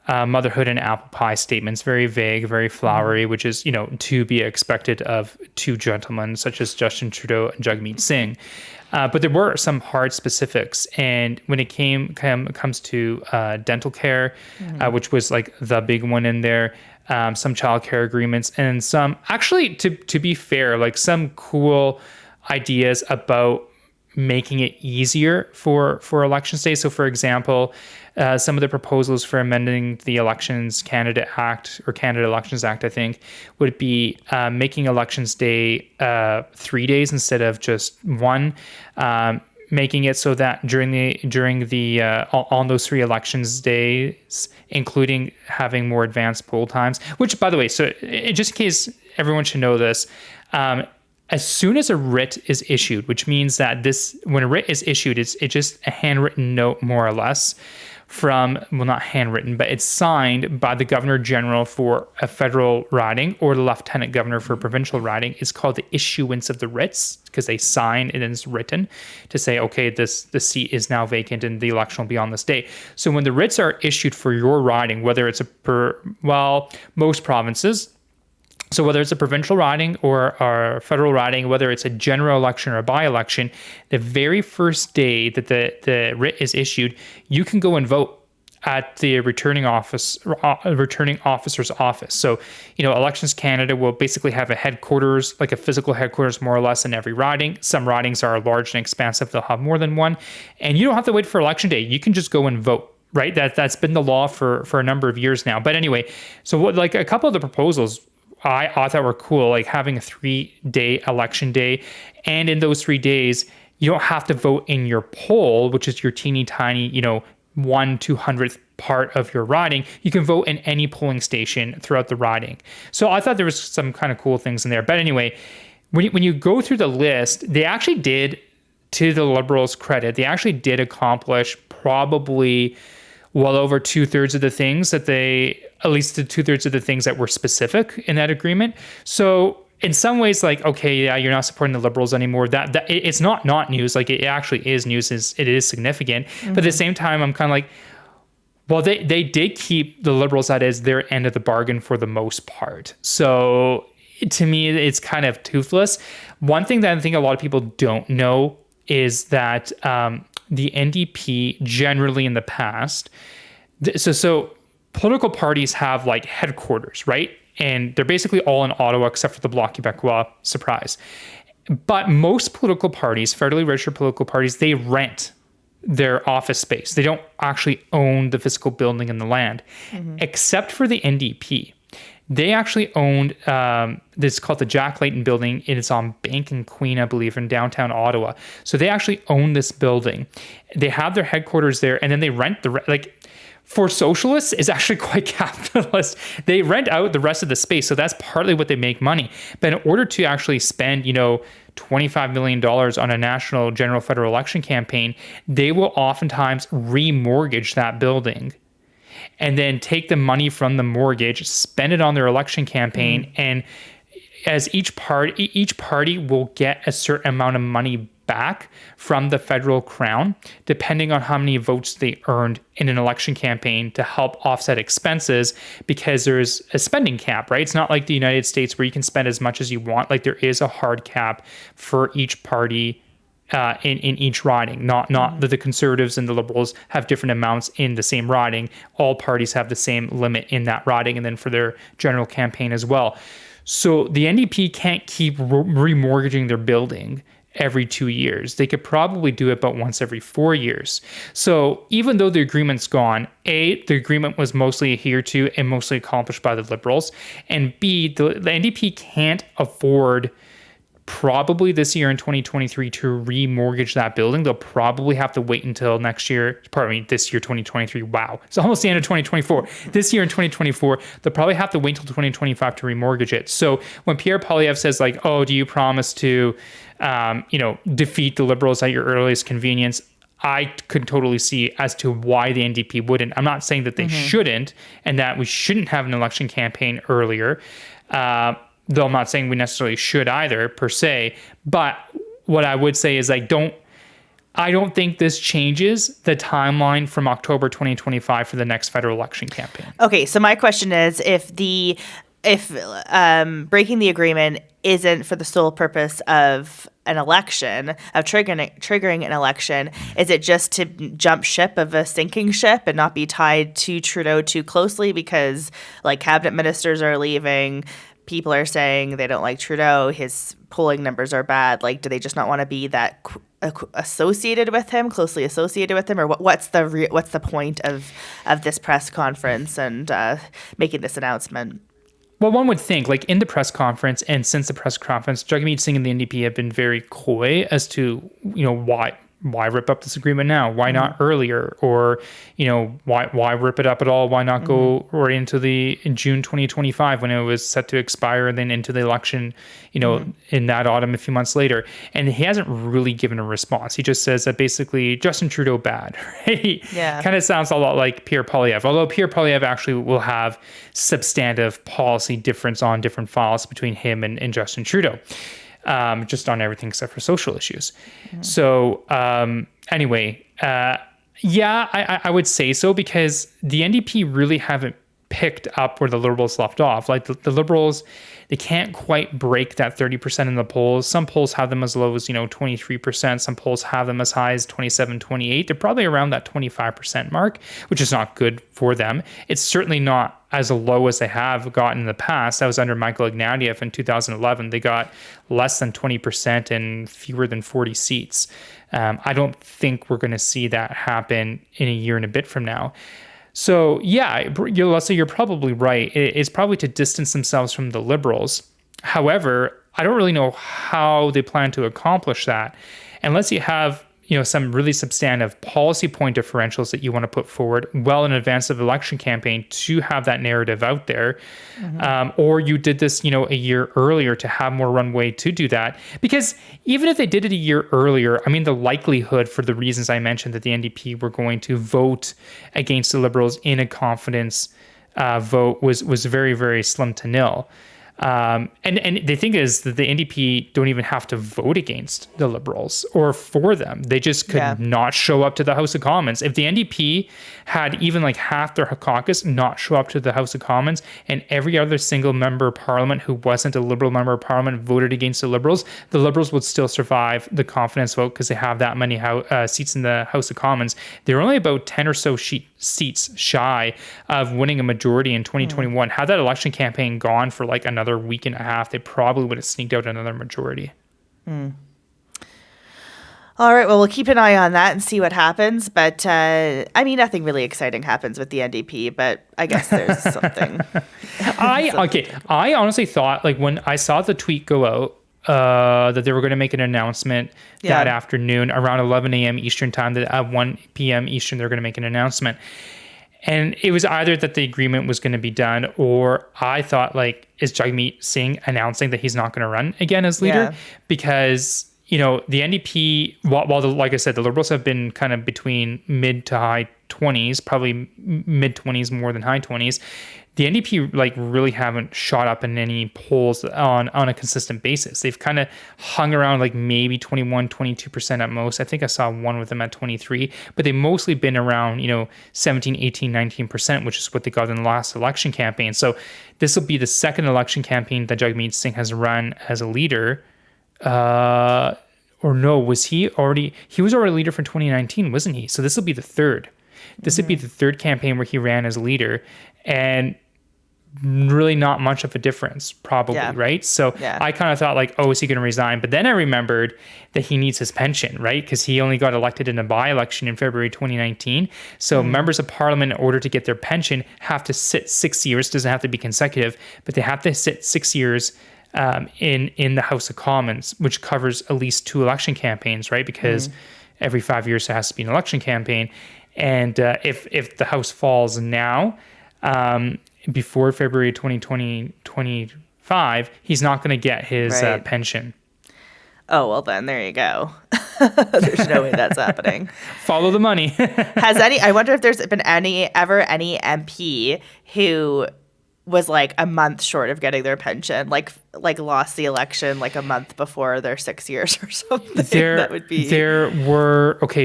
[SPEAKER 1] motherhood and apple pie statements, very vague, very flowery, which is, to be expected of two gentlemen such as Justin Trudeau and Jagmeet Singh. But there were some hard specifics. And when it comes to dental care, which was like the big one in there, some childcare agreements, and some, actually, to be fair, like some cool ideas about making it easier for elections day. So, for example, some of the proposals for amending the Elections Canada Act, or Canada Elections Act, I think, would be making elections day 3 days instead of just one. Making it so that during the on those 3 elections days, including having more advanced poll times. Which, by the way, so just in case everyone should know this. As soon as a writ is issued, which means that when a writ is issued, it's just a handwritten note, more or less, not handwritten, but it's signed by the Governor General for a federal riding or the Lieutenant Governor for a provincial riding. It's called the issuance of the writs, because they sign and it's written to say, okay, the seat is now vacant and the election will be on this day. So when the writs are issued for your riding, whether it's most provinces, so whether it's a provincial riding or a federal riding, whether it's a general election or a by-election, the very first day that the writ is issued, you can go and vote at the returning officer's office. So, Elections Canada will basically have a headquarters, like a physical headquarters, more or less, in every riding. Some ridings are large and expansive; they'll have more than one, and you don't have to wait for election day. You can just go and vote. Right? That's been the law for a number of years now. But anyway, so a couple of the proposals I thought were cool, like having a 3-day election day. And in those 3 days, you don't have to vote in your poll, which is your teeny tiny, 1/200th part of your riding. You can vote in any polling station throughout the riding. So I thought there was some kind of cool things in there. But anyway, when you go through the list, they actually did, to the Liberals' credit, they actually did accomplish probably well over 2/3 of the things that at least the 2/3 of the things that were specific in that agreement. So in some ways, like, okay, yeah, you're not supporting the Liberals anymore. That it's not news. Like, it actually is news. It is significant. Mm-hmm. But at the same time, I'm kind of like, well, they did keep the Liberals, that is, their end of the bargain for the most part. So to me, it's kind of toothless. One thing that I think a lot of people don't know is that the NDP generally in the past, so political parties have like headquarters, right? And they're basically all in Ottawa except for the Bloc Québécois, surprise. But most political parties, federally registered political parties, they rent their office space. They don't actually own the physical building and the land, except for the NDP. They actually owned this called the Jack Layton building. It is on Bank and Queen, I believe, in downtown Ottawa. So they actually own this building. They have their headquarters there, and then they rent for socialists, is actually quite capitalist. They rent out the rest of the space. So that's partly what they make money. But in order to actually spend, $25 million on a national general federal election campaign, they will oftentimes remortgage that building and then take the money from the mortgage, spend it on their election campaign. And as each party will get a certain amount of money back from the federal crown, depending on how many votes they earned in an election campaign, to help offset expenses, because there's a spending cap, right? It's not like the United States where you can spend as much as you want. Like, there is a hard cap for each party in each riding. Not that the Conservatives and the Liberals have different amounts in the same riding. All parties have the same limit in that riding, and then for their general campaign as well. So the NDP can't keep remortgaging their building every 2 years. They could probably do it about once every 4 years. So even though the agreement's gone, A, the agreement was mostly adhered to and mostly accomplished by the Liberals, and B, the NDP can't afford probably this year in 2023 to remortgage that building. They'll probably have to wait until next year. This year, 2023. Wow. It's almost the end of 2024. This year in 2024, they'll probably have to wait until 2025 to remortgage it. So when Pierre Poilievre says, like, oh, do you promise to, defeat the Liberals at your earliest convenience? I could totally see as to why the NDP wouldn't. I'm not saying that they shouldn't, and that we shouldn't have an election campaign earlier. Though I'm not saying we necessarily should either, per se. But what I would say is, like, I don't think this changes the timeline from October 2025 for the next federal election campaign.
[SPEAKER 3] Okay, so my question is, if breaking the agreement isn't for the sole purpose of an election, of triggering an election, is it just to jump ship of a sinking ship and not be tied to Trudeau too closely because like cabinet ministers are leaving, people are saying they don't like Trudeau, his polling numbers are bad, like do they just not want to be that associated with him, closely associated with him, or what's the point of this press conference and making this announcement?
[SPEAKER 1] Well, one would think, like in the press conference and since the press conference, Jagmeet Singh and the NDP have been very coy as to, why rip up this agreement now? Why not earlier? Or, why rip it up at all? Why not go right into in June 2025 when it was set to expire and then into the election, in that autumn a few months later? And he hasn't really given a response. He just says that basically Justin Trudeau bad, right? Yeah. Kind of sounds a lot like Pierre Poilievre, although Pierre Poilievre actually will have substantive policy difference on different files between him and Justin Trudeau. Just on everything except for social issues. Mm-hmm. So anyway, I would say so because the NDP really haven't picked up where the Liberals left off. Like the Liberals, they can't quite break that 30% in the polls. Some polls have them as low as, 23%. Some polls have them as high as 27, 28. They're probably around that 25% mark, which is not good for them. It's certainly not as low as they have gotten in the past. That was under Michael Ignatieff in 2011. They got less than 20% and fewer than 40 seats. I don't think we're going to see that happen in a year and a bit from now. So yeah, Alissa, you're probably right. It's probably to distance themselves from the Liberals. However, I don't really know how they plan to accomplish that unless you have some really substantive policy point differentials that you want to put forward well in advance of the election campaign to have that narrative out there. Mm-hmm. Or you did this, a year earlier to have more runway to do that. Because even if they did it a year earlier, I mean, the likelihood for the reasons I mentioned that the NDP were going to vote against the Liberals in a confidence vote was very, very slim to nil. And the thing is that the NDP don't even have to vote against the Liberals or for them. They just could not show up to the House of Commons. If the NDP had even like half their caucus not show up to the House of Commons and every other single member of Parliament who wasn't a Liberal member of Parliament voted against the Liberals would still survive the confidence vote because they have that many seats in the House of Commons. They're only about 10 or so seats shy of winning a majority in 2021. Had that election campaign gone for like another week and a half, they probably would have sneaked out another majority.
[SPEAKER 3] All right, well, we'll keep an eye on that and see what happens. But nothing really exciting happens with the NDP, but I guess there's something.
[SPEAKER 1] I honestly thought, like, when I saw the tweet go out that they were going to make an announcement that afternoon around 11 a.m. Eastern time, that at 1 p.m. Eastern they're going to make an announcement. And it was either that the agreement was going to be done, or I thought, like, is Jagmeet Singh announcing that he's not going to run again as leader? Because, the NDP, like I said, the Liberals have been kind of between mid to high 20s, probably mid 20s more than high 20s. The NDP really haven't shot up in any polls on a consistent basis. They've kind of hung around like maybe 21, 22% at most. I think I saw one with them at 23, but they've mostly been around, 17, 18, 19%, which is what they got in the last election campaign. So this will be the second election campaign that Jagmeet Singh has run as a leader. Or no, he was already leader for 2019, wasn't he? So this will be the third. This would be the third campaign where he ran as leader, and really not much of a difference, probably, right? So I kind of thought like, oh, is he going to resign? But then I remembered that he needs his pension, right? Because he only got elected in a by-election in February 2019. So members of Parliament, in order to get their pension, have to sit 6 years. Doesn't have to be consecutive, but they have to sit 6 years in the House of Commons, which covers at least 2 election campaigns, right? Because every 5 years there has to be an election campaign. And if the House falls now, before February 2025, he's not going to get his pension.
[SPEAKER 3] Oh, well then, there you go. There's no way that's happening.
[SPEAKER 1] Follow the money.
[SPEAKER 3] I wonder if there's been any MP who was like a month short of getting their pension, like lost the election like a month before their 6 years or something.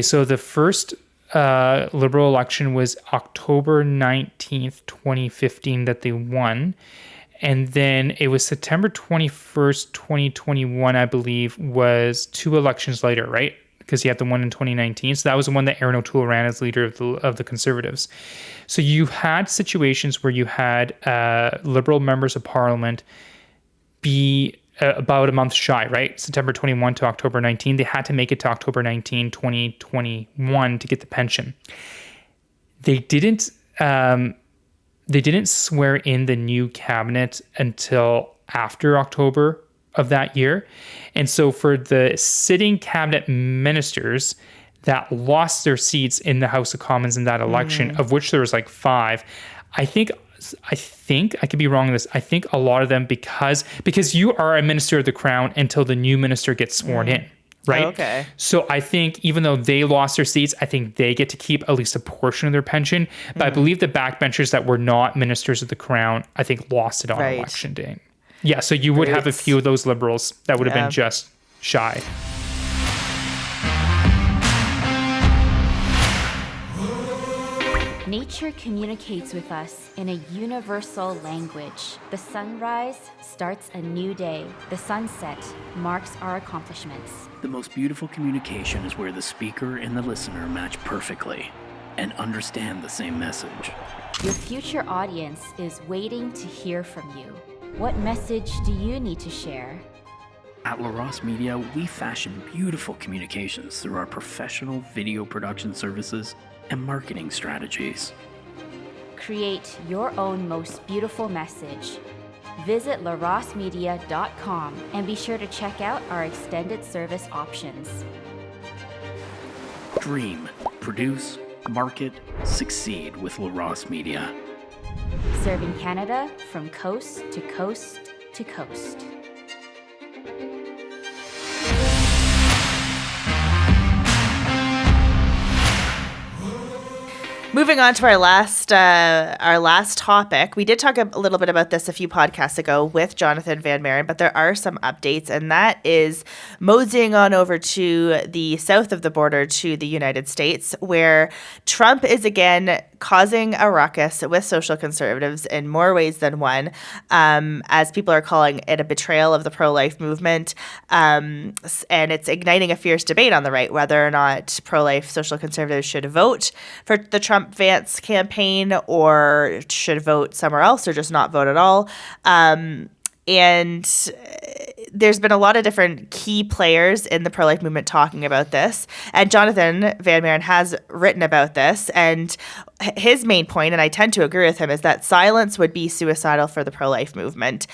[SPEAKER 1] So the first Liberal election was October 19th, 2015 that they won. And then it was September 21st, 2021, I believe, was 2 elections later, right? Because you had the one in 2019. So that was the one that Aaron O'Toole ran as leader of the Conservatives. So you had situations where you had Liberal members of Parliament be about a month shy, right? September 21 to October 19. They had to make it to October 19, 2021 to get the pension. They didn't swear in the new cabinet until after October of that year. And so for the sitting cabinet ministers that lost their seats in the House of Commons in that election, of which there was like 5, I think I could be wrong on this. I think a lot of them, because you are a minister of the Crown until the new minister gets sworn in. Right.
[SPEAKER 3] Oh, okay.
[SPEAKER 1] So I think even though they lost their seats, I think they get to keep at least a portion of their pension. But I believe the backbenchers that were not ministers of the Crown, I think lost it on election day. Yeah. So you would have a few of those Liberals that would have been just shy.
[SPEAKER 4] Nature communicates with us in a universal language. The sunrise starts a new day. The sunset marks our accomplishments.
[SPEAKER 5] The most beautiful communication is where the speaker and the listener match perfectly and understand the same message.
[SPEAKER 4] Your future audience is waiting to hear from you. What message do you need to share?
[SPEAKER 5] At LaRosse Media, we fashion beautiful communications through our professional video production services and marketing strategies.
[SPEAKER 4] Create your own most beautiful message. Visit larossemedia.com and be sure to check out our extended service options.
[SPEAKER 5] Dream, produce, market, succeed with LaRosse Media.
[SPEAKER 4] Serving Canada from coast to coast to coast.
[SPEAKER 3] Moving on to our last topic. We did talk a little bit about this a few podcasts ago with Jonathan Van Maren, but there are some updates, and that is moseying on over to the south of the border to the United States, where Trump is again causing a ruckus with social conservatives in more ways than one, as people are calling it a betrayal of the pro-life movement, and it's igniting a fierce debate on the right whether or not pro-life social conservatives should vote for the Trump-Vance campaign or should vote somewhere else or just not vote at all. And there's been a lot of different key players in the pro-life movement talking about this. And Jonathan Van Maren has written about this. And his main point, and I tend to agree with him, is that silence would be suicidal for the pro-life movement.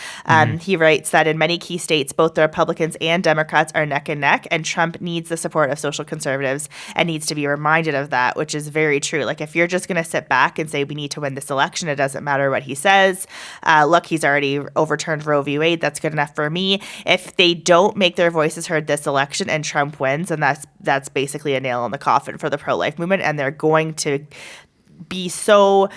[SPEAKER 3] He writes that in many key states, both the Republicans and Democrats are neck and neck, and Trump needs the support of social conservatives and needs to be reminded of that, which is very true. Like, if you're just going to sit back and say we need to win this election, it doesn't matter what he says. Look, he's already overturned Roe v. Wade. That's good enough for me. If they don't make their voices heard this election and Trump wins, and that's basically a nail in the coffin for the pro-life movement, and they're going to be so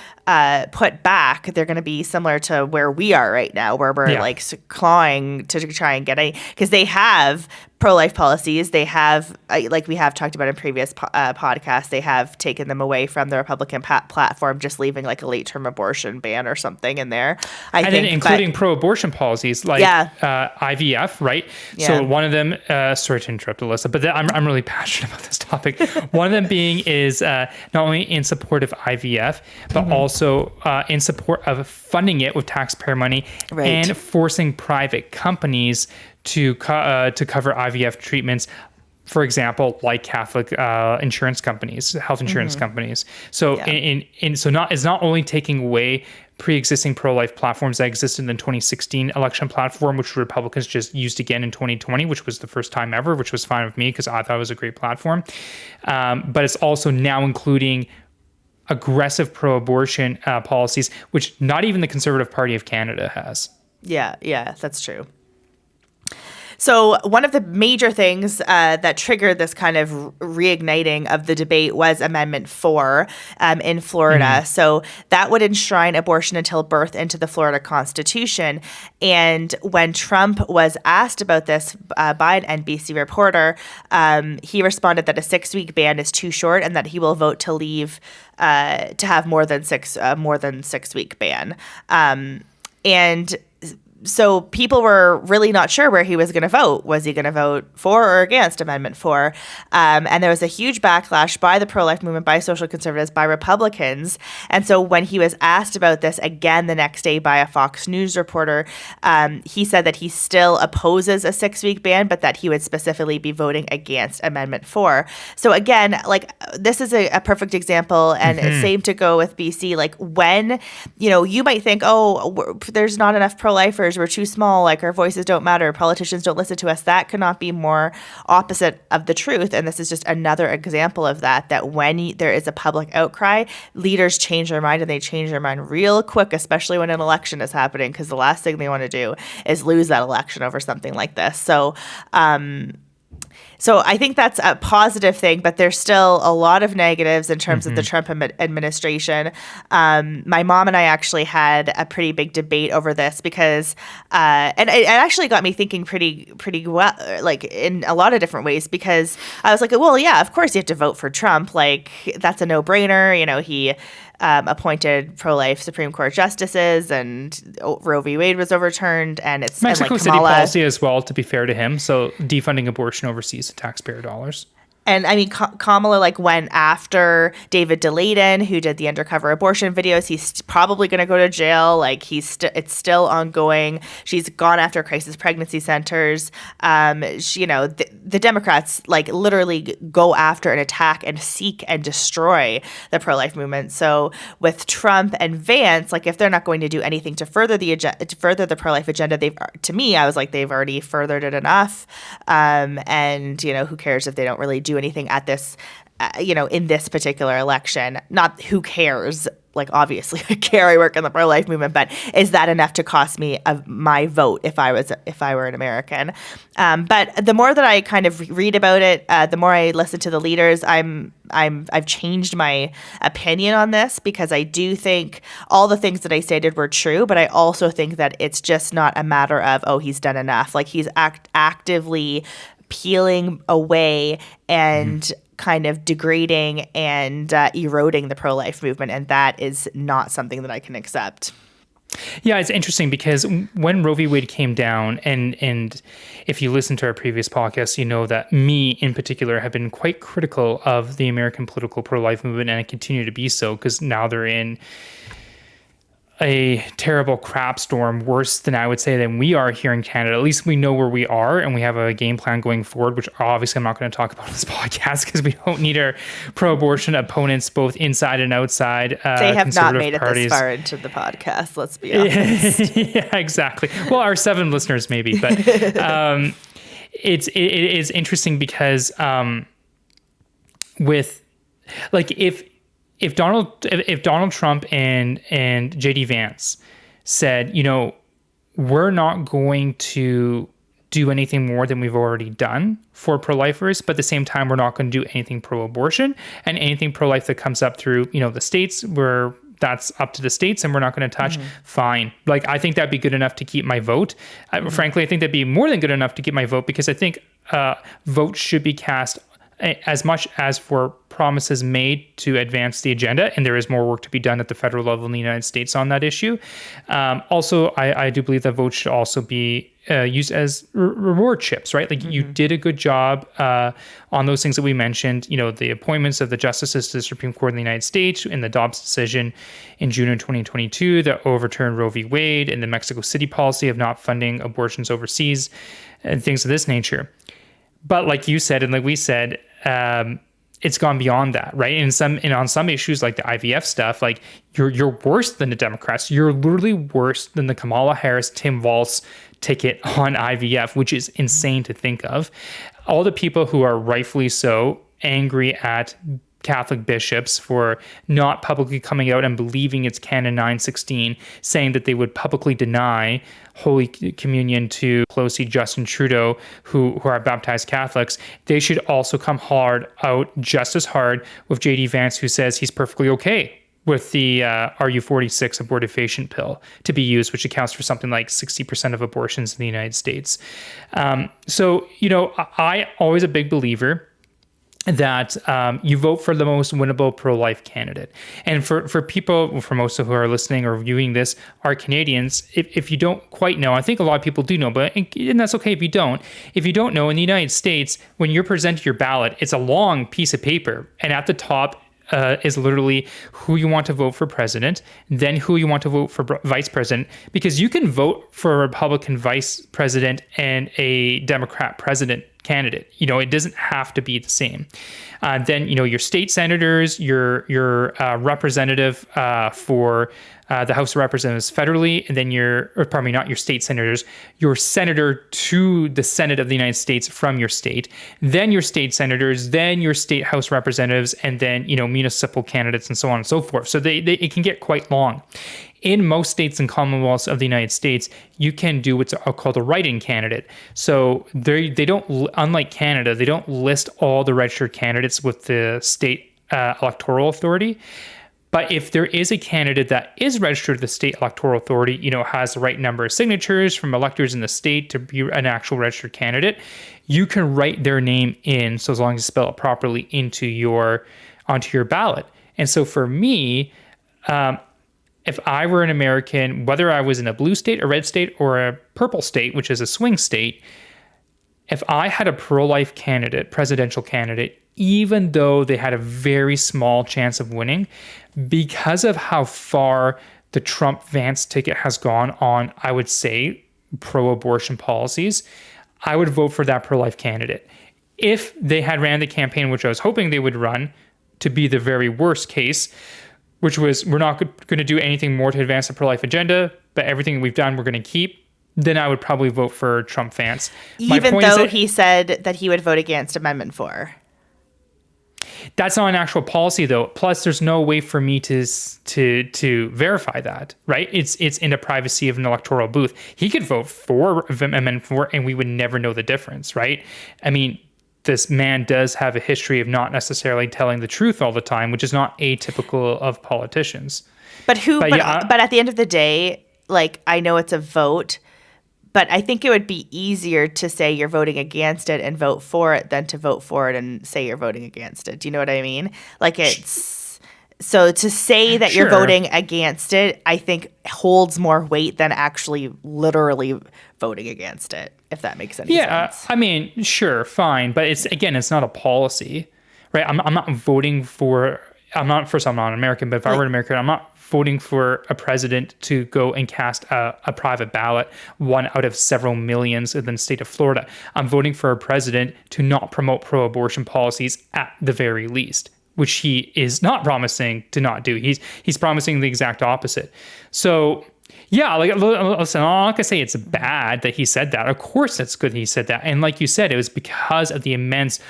[SPEAKER 3] put back. They're going to be similar to where we are right now, where we're like clawing to try and get because they have pro-life policies. They have, like we have talked about in previous podcasts, they have taken them away from the Republican platform, just leaving like a late-term abortion ban or something in there.
[SPEAKER 1] Then including pro-abortion policies like IVF, right?
[SPEAKER 3] Yeah.
[SPEAKER 1] So one of them, sorry to interrupt, Alyssa, but I'm really passionate about this topic. One of them being is not only in support of IVF, but also in support of funding it with taxpayer money and forcing private companies to cover IVF treatments, for example, like Catholic insurance companies, health insurance companies. So it's not only taking away pre-existing pro-life platforms that existed in the 2016 election platform, which Republicans just used again in 2020, which was the first time ever, which was fine with me because I thought it was a great platform. But it's also now including aggressive pro-abortion policies, which not even the Conservative Party of Canada has.
[SPEAKER 3] Yeah, that's true. So one of the major things that triggered this kind of reigniting of the debate was Amendment 4 in Florida. So that would enshrine abortion until birth into the Florida Constitution. And when Trump was asked about this by an NBC reporter, he responded that a 6-week ban is too short and that he will vote to leave to have more than 6-week ban. And so people were really not sure where he was going to vote. Was he going to vote for or against Amendment 4? And there was a huge backlash by the pro-life movement, by social conservatives, by Republicans. And so when he was asked about this again the next day by a Fox News reporter, he said that he still opposes a 6-week ban, but that he would specifically be voting against Amendment 4. So again, like, this is a perfect example, and same to go with BC. Like, when, you might think, there's not enough pro-lifers, we're too small, like, our voices don't matter, politicians don't listen to us. That could not be more opposite of the truth. And this is just another example of that when there is a public outcry, leaders change their mind, and they change their mind real quick, especially when an election is happening, because the last thing they want to do is lose that election over something like this. So I think that's a positive thing, but there's still a lot of negatives in terms of the Trump administration. My mom and I actually had a pretty big debate over this because, and it actually got me thinking pretty well, like, in a lot of different ways, because I was like, well, yeah, of course you have to vote for Trump. Like, that's a no-brainer. He appointed pro-life Supreme Court justices, and Roe v. Wade was overturned, and it's
[SPEAKER 1] Mexico
[SPEAKER 3] and, like,
[SPEAKER 1] City policy as well, to be fair to him. So defunding abortion overseas to taxpayer dollars.
[SPEAKER 3] And I mean, Kamala went after David Delayden, who did the undercover abortion videos. He's probably going to go to jail. Like, it's still ongoing. She's gone after crisis pregnancy centers. The Democrats literally go after and attack and seek and destroy the pro-life movement. So with Trump and Vance, if they're not going to do anything to further the pro-life agenda, I was like, they've already furthered it enough. And who cares if they don't really do anything at this, in this particular election? Not who cares. Obviously, I care. I work in the pro-life movement, but is that enough to cost me my vote if I were an American? But the more that I kind of read about it, the more I listen to the leaders, I've changed my opinion on this, because I do think all the things that I stated were true, but I also think that it's just not a matter of, he's done enough. He's actively peeling away and kind of degrading and eroding the pro-life movement, and that is not something that I can accept.
[SPEAKER 1] Yeah, it's interesting because when Roe v. Wade came down, and if you listen to our previous podcast, you know that me in particular have been quite critical of the American political pro-life movement, and I continue to be so, because now they're in a terrible crap storm, worse than I would say than we are here in Canada. At least we know where we are, and we have a game plan going forward, which obviously I'm not going to talk about on this podcast, because we don't need our pro-abortion opponents both inside and outside.
[SPEAKER 3] They have not made
[SPEAKER 1] parties.
[SPEAKER 3] It this far into the podcast, let's be honest.
[SPEAKER 1] Yeah, exactly. Well, our 7 listeners maybe, but it is interesting because if Donald Trump and JD Vance said, we're not going to do anything more than we've already done for pro-lifers, but at the same time, we're not going to do anything pro-abortion, and anything pro-life that comes up through, the states, where that's up to the states and we're not going to touch, fine. I think that'd be good enough to keep my vote. Frankly, I think that'd be more than good enough to keep my vote, because I think votes should be cast as much as for promises made to advance the agenda, and there is more work to be done at the federal level in the United States on that issue. Also, I do believe that votes should also be used as reward chips, right? You did a good job on those things that we mentioned, the appointments of the justices to the Supreme Court in the United States, and the Dobbs decision in June of 2022 that overturned Roe v. Wade, and the Mexico City policy of not funding abortions overseas, and things of this nature. But like you said, and like we said, it's gone beyond that, right? And on some issues like the IVF stuff, you're worse than the Democrats. You're literally worse than the Kamala Harris, Tim Walz ticket on IVF, which is insane to think of. All the people who are rightfully so angry at Catholic bishops for not publicly coming out and believing it's Canon 916, saying that they would publicly deny Holy Communion to Pelosi, Justin Trudeau, who are baptized Catholics. They should also come out just as hard with J.D. Vance, who says he's perfectly okay with the RU46 abortifacient pill to be used, which accounts for something like 60% of abortions in the United States. So, I always a big believer that you vote for the most winnable pro-life candidate. And for people, for most of who are listening or viewing this, are Canadians, if you don't quite know, I think a lot of people do know, and that's okay if you don't. If you don't know, in the United States, when you're presented your ballot, it's a long piece of paper, and at the top is literally who you want to vote for president, then who you want to vote for vice president, because you can vote for a Republican vice president and a Democrat president candidate. It doesn't have to be the same. Then, your state senators, your representative for the House of Representatives federally, and then not your state senators, your senator to the Senate of the United States from your state, then your state senators, then your state House representatives, and then, municipal candidates and so on and so forth. So it can get quite long. In most states and commonwealths of the United States, you can do what's called a write-in candidate. So they don't, unlike Canada, they don't list all the registered candidates with the state electoral authority. But if there is a candidate that is registered to the state electoral authority, has the right number of signatures from electors in the state to be an actual registered candidate, you can write their name in, so as long as you spell it properly, onto your ballot. And so for me, if I were an American, whether I was in a blue state, a red state, or a purple state, which is a swing state, if I had a pro-life candidate, presidential candidate, even though they had a very small chance of winning, because of how far the Trump-Vance ticket has gone on, I would say, pro-abortion policies, I would vote for that pro-life candidate. If they had ran the campaign, which I was hoping they would run, to be the very worst case, which was we're not going to do anything more to advance the pro-life agenda, but everything we've done we're going to keep, then I would probably vote for Trump-Vance.
[SPEAKER 3] Even though he said that he would vote against Amendment 4.
[SPEAKER 1] That's not an actual policy, though. Plus, there's no way for me to verify that, right? It's in the privacy of an electoral booth. He could vote for Amendment 4, and we would never know the difference, right? I mean, this man does have a history of not necessarily telling the truth all the time, which is not atypical of politicians.
[SPEAKER 3] But at the end of the day, I know it's a vote, but I think it would be easier to say you're voting against it and vote for it than to vote for it and say you're voting against it. Do you know what I mean? So to say that you're voting against it, I think holds more weight than actually literally voting against it, if that makes any sense.
[SPEAKER 1] I mean, sure, fine. But it's not a policy, right? I'm not voting for, I'm not an American, but if I were an American, I'm not voting for a president to go and cast a private ballot, one out of several millions in the state of Florida. I'm voting for a president to not promote pro-abortion policies at the very least, which he is not promising to not do. He's promising the exact opposite. So, yeah, listen, I'm not gonna say it's bad that he said that. Of course, it's good that he said that. And like you said, it was because of the immense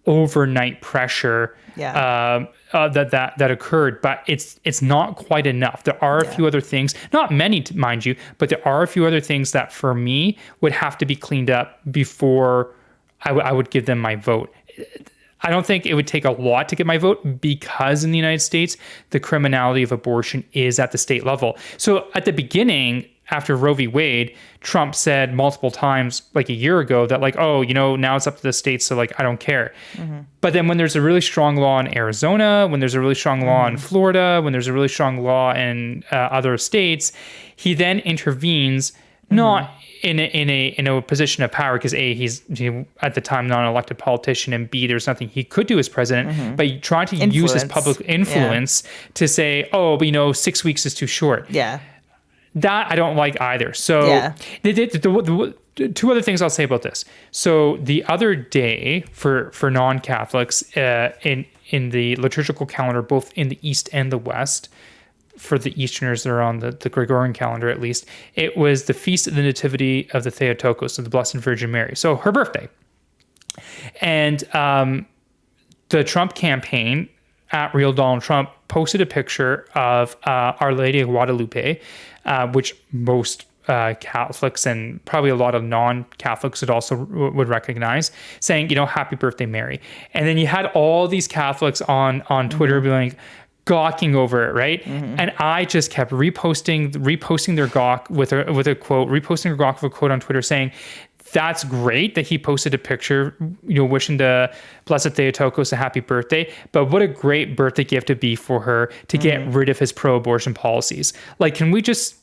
[SPEAKER 1] overnight pressure that occurred. But it's not quite enough. There are a few other things, not many, mind you, but there are a few other things that for me would have to be cleaned up before I would give them my vote. I don't think it would take a lot to get my vote because in the United States, the criminality of abortion is at the state level. So at the beginning, after Roe v. Wade, Trump said multiple times, a year ago, that now it's up to the states, so I don't care. Mm-hmm. But then when there's a really strong law in Arizona, when there's a really strong law in Florida, when there's a really strong law in other states, he then intervenes, not in a position of power, because he's at the time not an elected politician, and B, there's nothing he could do as president, but he tried to use his public influence to say, 6 weeks is too short.
[SPEAKER 3] Yeah.
[SPEAKER 1] That I don't like either. So the two other things I'll say about this. So the other day for non-Catholics in the liturgical calendar, both in the East and the West, for the Easterners that are on the Gregorian calendar at least, it was the Feast of the Nativity of the Theotokos, of the Blessed Virgin Mary. So her birthday. And the Trump campaign at Real Donald Trump posted a picture of Our Lady of Guadalupe, which most Catholics and probably a lot of non-Catholics would recognize, saying, happy birthday, Mary. And then you had all these Catholics on Twitter being like, gawking over it, right? And I just kept reposting their gawk with a quote, reposting their gawk with a quote on Twitter saying, that's great that he posted a picture, wishing the Blessed Theotokos a happy birthday, but what a great birthday gift it'd be for her to get rid of his pro-abortion policies. Like, can we just,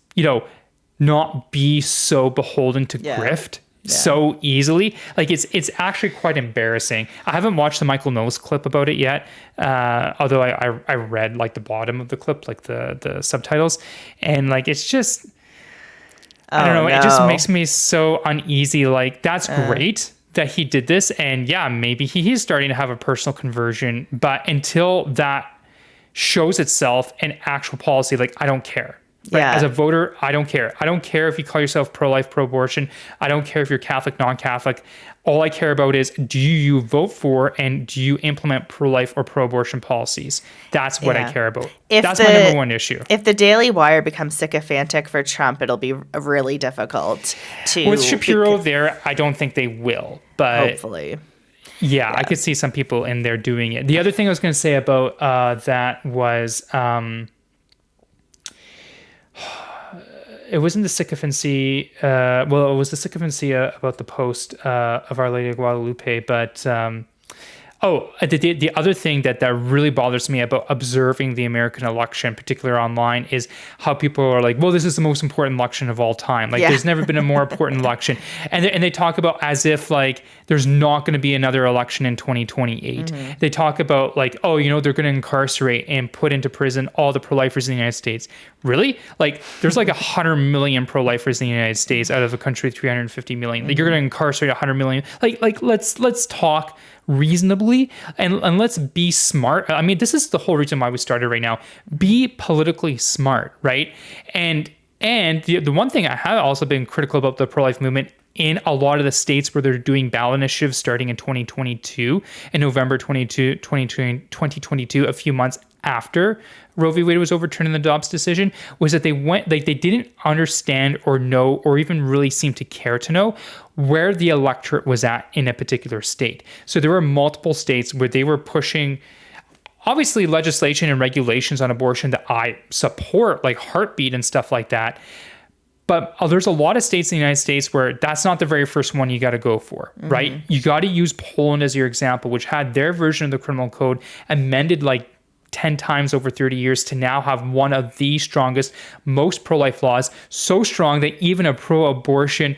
[SPEAKER 1] not be so beholden to grift so easily? Like, it's actually quite embarrassing. I haven't watched the Michael Knowles clip about it yet, although I read like the bottom of the clip, like the subtitles, and like it's just I don't know. No. It just makes me so uneasy. Like, that's great that he did this, and yeah, maybe he's starting to have a personal conversion, but until that shows itself in actual policy, like, I don't care. Right? As a voter, I don't care. I don't care if you call yourself pro-life, pro-abortion. I don't care if you're Catholic, non-Catholic. All I care about is, do you vote for and do you implement pro-life or pro-abortion policies? That's what I care about. That's my number one issue.
[SPEAKER 3] If the Daily Wire becomes sycophantic for Trump, it'll be really difficult to...
[SPEAKER 1] With Shapiro there, I don't think they will. But
[SPEAKER 3] hopefully.
[SPEAKER 1] Yeah, I could see some people in there doing it. The other thing I was going to say about that was... it wasn't the sycophancy. It was the sycophancy about the post of Our Lady of Guadalupe. But the other thing that really bothers me about observing the American election, particularly online, is how people are like, well, this is the most important election of all time. Like, there's never been a more important election. And they talk about as if like there's not going to be another election in 2028. They talk about like, oh, they're going to incarcerate and put into prison all the pro-lifers in the United States. Really? Like, there's like 100 million pro-lifers in the United States out of a country of 350 million. Like, you're going to incarcerate 100 million. Like let's talk reasonably and let's be smart. I mean, this is the whole reason why we started Right Now. Be politically smart, right? And the one thing I have also been critical about the pro-life movement in a lot of the states where they're doing ballot initiatives starting in 2022, in November 2022, a few months after Roe v. Wade was overturned in the Dobbs decision, was that they didn't understand or know or even really seem to care to know where the electorate was at in a particular state. So there were multiple states where they were pushing obviously legislation and regulations on abortion that I support, like Heartbeat and stuff like that. But there's a lot of states in the United States where that's not the very first one you got to go for, right? You got to use Poland as your example, which had their version of the criminal code amended like 10 times over 30 years to now have one of the strongest, most pro-life laws, so strong that even a pro-abortion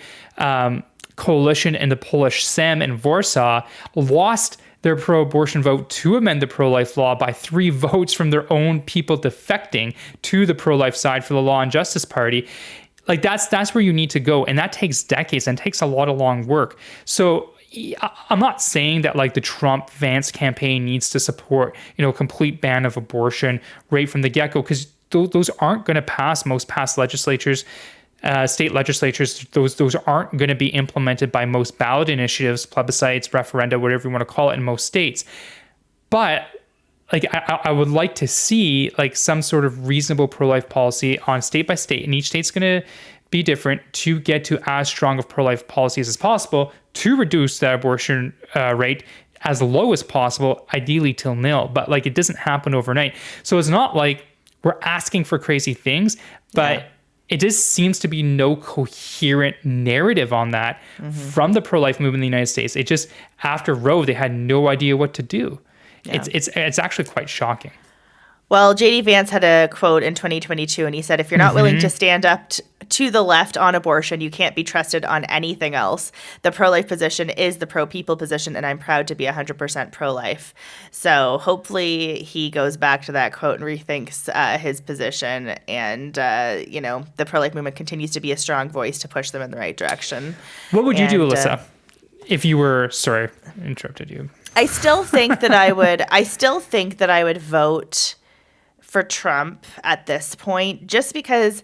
[SPEAKER 1] coalition in the Polish Sejm in Warsaw lost their pro-abortion vote to amend the pro-life law by 3 votes from their own people defecting to the pro-life side for the Law and Justice Party. Like, that's where you need to go. And that takes decades and takes a lot of long work. So I'm not saying that like the Trump-Vance campaign needs to support, a complete ban of abortion right from the get-go, because those aren't going to pass most past legislatures, state legislatures. Those aren't going to be implemented by most ballot initiatives, plebiscites, referenda, whatever you want to call it in most states. But like, I would like to see like some sort of reasonable pro-life policy on state by state, and each state's going to be different, to get to as strong of pro-life policies as possible to reduce that abortion rate as low as possible, ideally till nil. But like, it doesn't happen overnight. So it's not like we're asking for crazy things, but it just seems to be no coherent narrative on that from the pro-life movement in the United States. It just, after Roe, they had no idea what to do. Yeah. It's actually quite shocking.
[SPEAKER 3] Well, J.D. Vance had a quote in 2022, and he said, if you're not willing to stand up to the left on abortion, you can't be trusted on anything else. The pro-life position is the pro-people position, and I'm proud to be 100% pro-life. So hopefully he goes back to that quote and rethinks his position, and, the pro-life movement continues to be a strong voice to push them in the right direction.
[SPEAKER 1] What would you do, Alissa, if you were... Sorry, I interrupted you.
[SPEAKER 3] I still think that I would vote for Trump at this point, just because,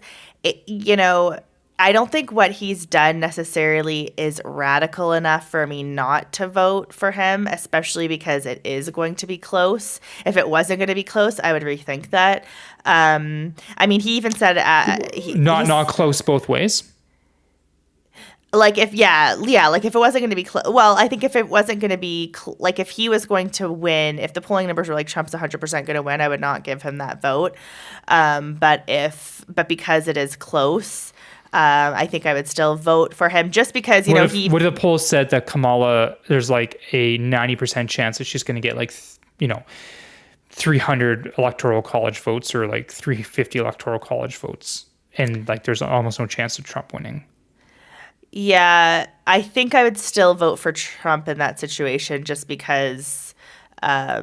[SPEAKER 3] I don't think what he's done necessarily is radical enough for me not to vote for him, especially because it is going to be close. If it wasn't going to be close, I would rethink that. I mean, he even said
[SPEAKER 1] not close both ways.
[SPEAKER 3] Like if like if it wasn't going to be well, I think if it wasn't going to be like if he was going to win, if the polling numbers were like Trump's 100% going to win, I would not give him that vote. But because it is close, I think I would still vote for him just because what if
[SPEAKER 1] the polls said that Kamala, there's like a 90% chance that she's going to get like 300 electoral college votes or like 350 electoral college votes, and like there's almost no chance of Trump winning.
[SPEAKER 3] Yeah, I think I would still vote for Trump in that situation just because I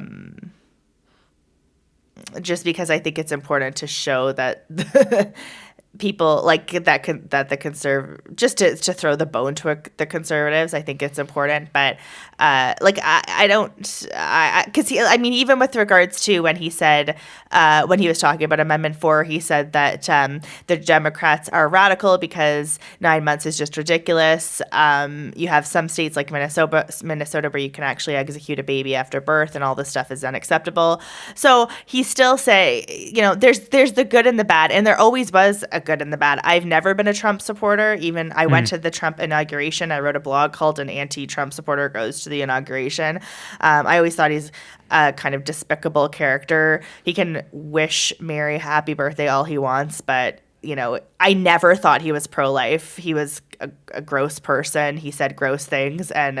[SPEAKER 3] think it's important to show that people like that just to throw the bone to the conservatives. I think it's important, but even with regards to when he said when he was talking about Amendment 4, he said that the Democrats are radical because 9 months is just ridiculous. You have some states like Minnesota where you can actually execute a baby after birth, and all this stuff is unacceptable. So he still say, there's the good and the bad, and there always was a good and the bad. I've never been a Trump supporter. Even I went to the Trump inauguration. I wrote a blog called "An Anti-Trump Supporter Goes to the Inauguration." I always thought he's a kind of despicable character. He can wish Mary happy birthday all he wants, but I never thought he was pro-life. He was a gross person. He said gross things, and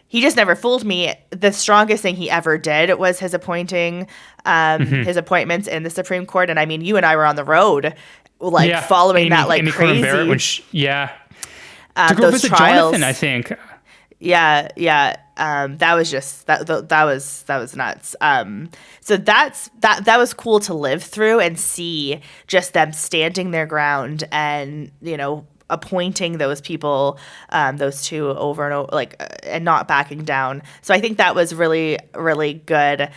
[SPEAKER 3] he just never fooled me. The strongest thing he ever did was his appointments in the Supreme Court. And I mean, you and I were on the road, following Amy, that like Amy crazy.
[SPEAKER 1] Barrett, to go visit
[SPEAKER 3] trials.
[SPEAKER 1] Jonathan, I think.
[SPEAKER 3] Yeah. That was just that was nuts. So that was cool to live through and see just them standing their ground and appointing those people, those two over and over, and not backing down. So I think that was really, really good.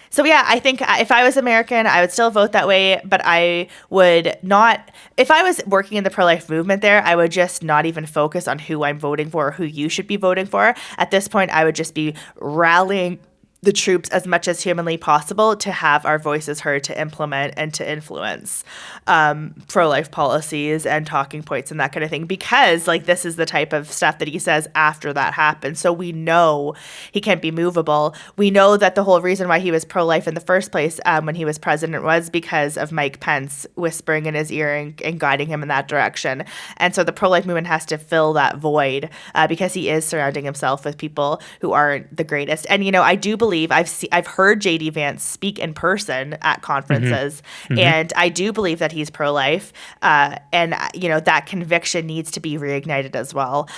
[SPEAKER 3] So yeah, I think if I was American, I would still vote that way, but I would not, if I was working in the pro-life movement there, I would just not even focus on who I'm voting for or who you should be voting for. At this point, I would just be rallying the troops as much as humanly possible to have our voices heard, to implement and to influence pro-life policies and talking points and that kind of thing, because this is the type of stuff that he says after that happens. So we know he can't be movable. We know that the whole reason why he was pro-life in the first place when he was president was because of Mike Pence whispering in his ear and guiding him in that direction. And so the pro-life movement has to fill that void because he is surrounding himself with people who aren't the greatest. And I do believe I've heard JD Vance speak in person at conferences, and I do believe that he's pro-life, and that conviction needs to be reignited as well.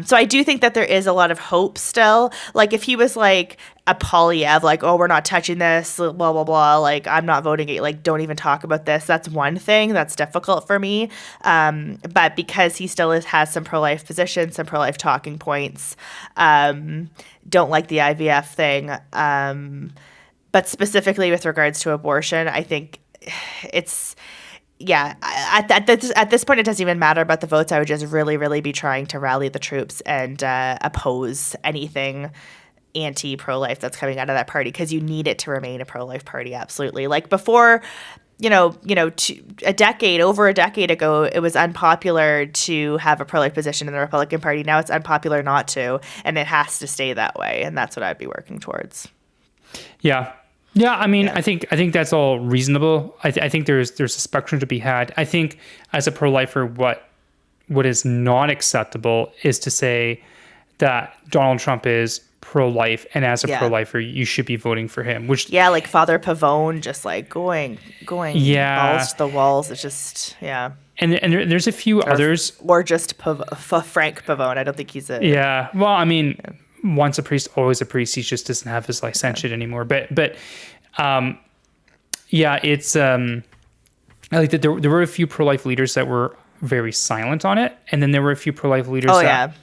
[SPEAKER 3] So I do think that there is a lot of hope still. If he was like a Polyev, oh, we're not touching this, blah blah blah, I'm not voting it, don't even talk about this. That's one thing that's difficult for me. But because he still has some pro-life positions, some pro-life talking points, don't like the IVF thing. But specifically with regards to abortion, I think it's, at this point, it doesn't even matter about the votes. I would just really, really be trying to rally the troops and oppose anything anti-pro-life that's coming out of that party, because you need it to remain a pro-life party. Absolutely. Before, over a decade ago, it was unpopular to have a pro-life position in the Republican Party. Now it's unpopular not to, and it has to stay that way. And that's what I'd be working towards.
[SPEAKER 1] Yeah. I mean, I think that's all reasonable. I think there's a spectrum to be had. I think as a pro-lifer, what is not acceptable is to say that Donald Trump is pro-life, and as a pro-lifer, you should be voting for him. Which
[SPEAKER 3] like Father Pavone, just going balls to the walls. It's just And
[SPEAKER 1] there's a few others,
[SPEAKER 3] or just Frank Pavone. I don't think he's a
[SPEAKER 1] Well, I mean, once a priest, always a priest. He just doesn't have his licentiate anymore. But it's I like that there were a few pro-life leaders that were very silent on it, and then there were a few pro-life leaders that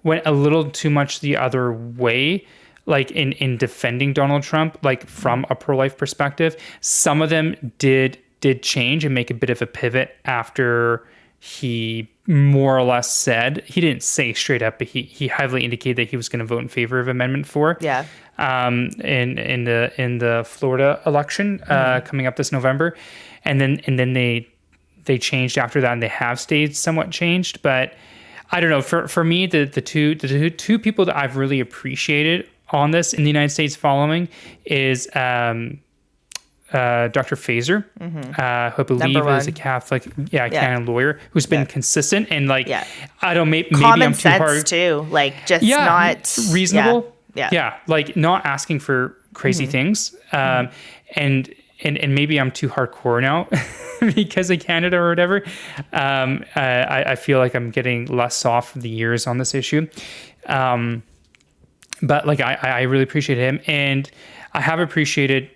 [SPEAKER 1] went a little too much the other way, in defending Donald Trump, from a pro-life perspective. Some of them did did change and make a bit of a pivot after he more or less said, he didn't say straight up, but he heavily indicated that he was going to vote in favor of Amendment 4.
[SPEAKER 3] Yeah.
[SPEAKER 1] In the Florida election coming up this November, and then they changed after that, and they have stayed somewhat changed. But I don't know. For me, the two people that I've really appreciated on this in the United States following is Dr. Fazer, who I believe is a Catholic, canon lawyer who's been consistent and I don't maybe
[SPEAKER 3] common
[SPEAKER 1] I'm too
[SPEAKER 3] sense
[SPEAKER 1] hard
[SPEAKER 3] too, just not
[SPEAKER 1] reasonable.
[SPEAKER 3] Yeah.
[SPEAKER 1] Not asking for crazy things. And maybe I'm too hardcore now because of Canada or whatever. I feel like I'm getting less soft for the years on this issue. But I really appreciate him, and I have appreciated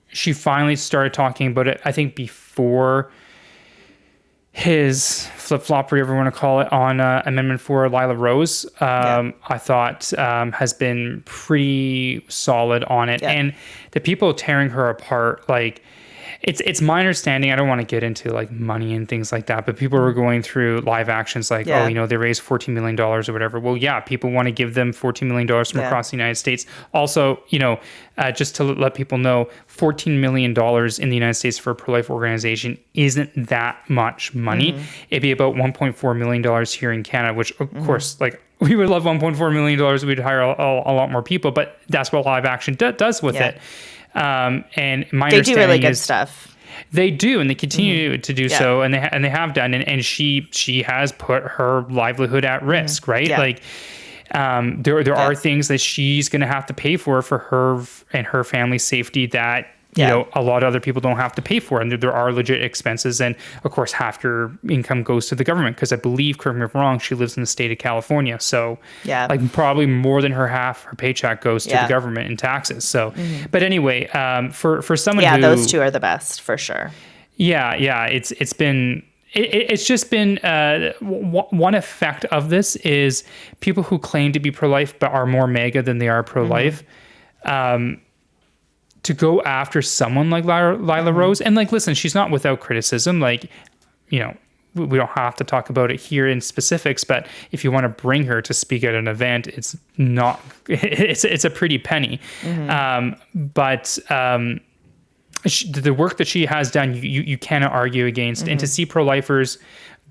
[SPEAKER 1] she finally started talking about it, I think, before his flip-flop, whatever you want to call it, on Amendment 4, Lila Rose, I thought has been pretty solid on it. Yeah. And the people tearing her apart, it's my understanding, I don't want to get into money and things like that, but people were going through live actions they raised $14 million or whatever. Well, yeah, people want to give them $14 million from across the United States. Also, just to let people know, $14 million in the United States for a pro-life organization isn't that much money. It'd be about $1.4 million here in Canada, which of course, we would love $1.4 million. We'd hire a lot more people, but that's what live action does with it. And my
[SPEAKER 3] they do really good
[SPEAKER 1] is,
[SPEAKER 3] stuff.
[SPEAKER 1] They do, and they continue to do so, and they have done, and she has put her livelihood at risk, right? Yeah. There are things that she's going to have to pay for her and her family's safety that a lot of other people don't have to pay for, and there are legit expenses, and of course half your income goes to the government, because I believe, correct me if I'm wrong, she lives in the state of California, so probably more than half her paycheck goes to the government in taxes. So but anyway, for someone who,
[SPEAKER 3] those two are the best for sure.
[SPEAKER 1] It's been it's just been one effect of this is people who claim to be pro-life but are more MAGA than they are pro-life, to go after someone like Lila Rose. And listen, she's not without criticism. We don't have to talk about it here in specifics, but if you want to bring her to speak at an event, it's a pretty penny. But the work that she has done, you cannot argue against. And to see pro-lifers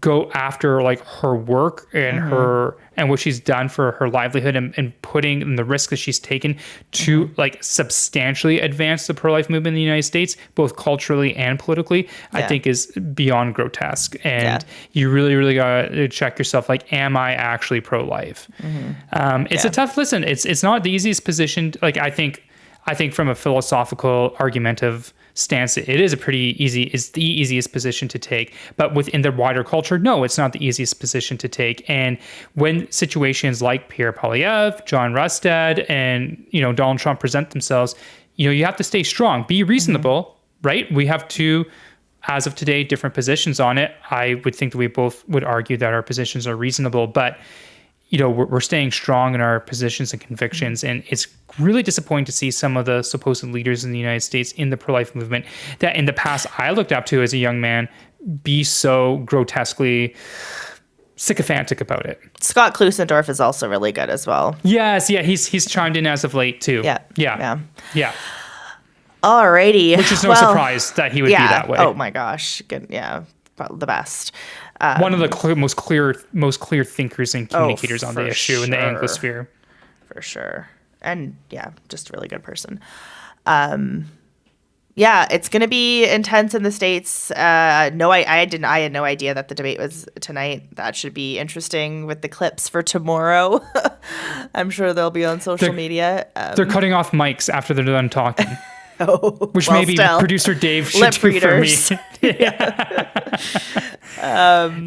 [SPEAKER 1] go after her work and her and what she's done for her livelihood, and putting in the risk that she's taken to substantially advance the pro-life movement in the United States, both culturally and politically, I think is beyond grotesque. And you really, really gotta check yourself. Am I actually pro-life? It's a tough listen. It's not the easiest position. I think from a philosophical, argumentative stance, it is it's the easiest position to take. But within the wider culture, no, it's not the easiest position to take. And when situations like Pierre Poilievre, John Rustad, and Donald Trump present themselves, you have to stay strong, be reasonable, right? We have two, as of today, different positions on it. I would think that we both would argue that our positions are reasonable, but we're staying strong in our positions and convictions. And it's really disappointing to see some of the supposed leaders in the United States in the pro-life movement that in the past I looked up to as a young man be so grotesquely sycophantic about it.
[SPEAKER 3] Scott Klusendorf is also really good as well.
[SPEAKER 1] Yes, he's chimed in as of late too. Yeah.
[SPEAKER 3] Alrighty.
[SPEAKER 1] Which is no surprise that he would be that way.
[SPEAKER 3] Oh my gosh. Good. Yeah. Probably the best.
[SPEAKER 1] One of the most clear thinkers and communicators on the issue in the Anglosphere.
[SPEAKER 3] For sure. And just a really good person. It's going to be intense in the States. I had no idea that the debate was tonight. That should be interesting with the clips for tomorrow. I'm sure they'll be on social media. They're
[SPEAKER 1] cutting off mics after they're done talking. Which maybe producer Dave should do for me.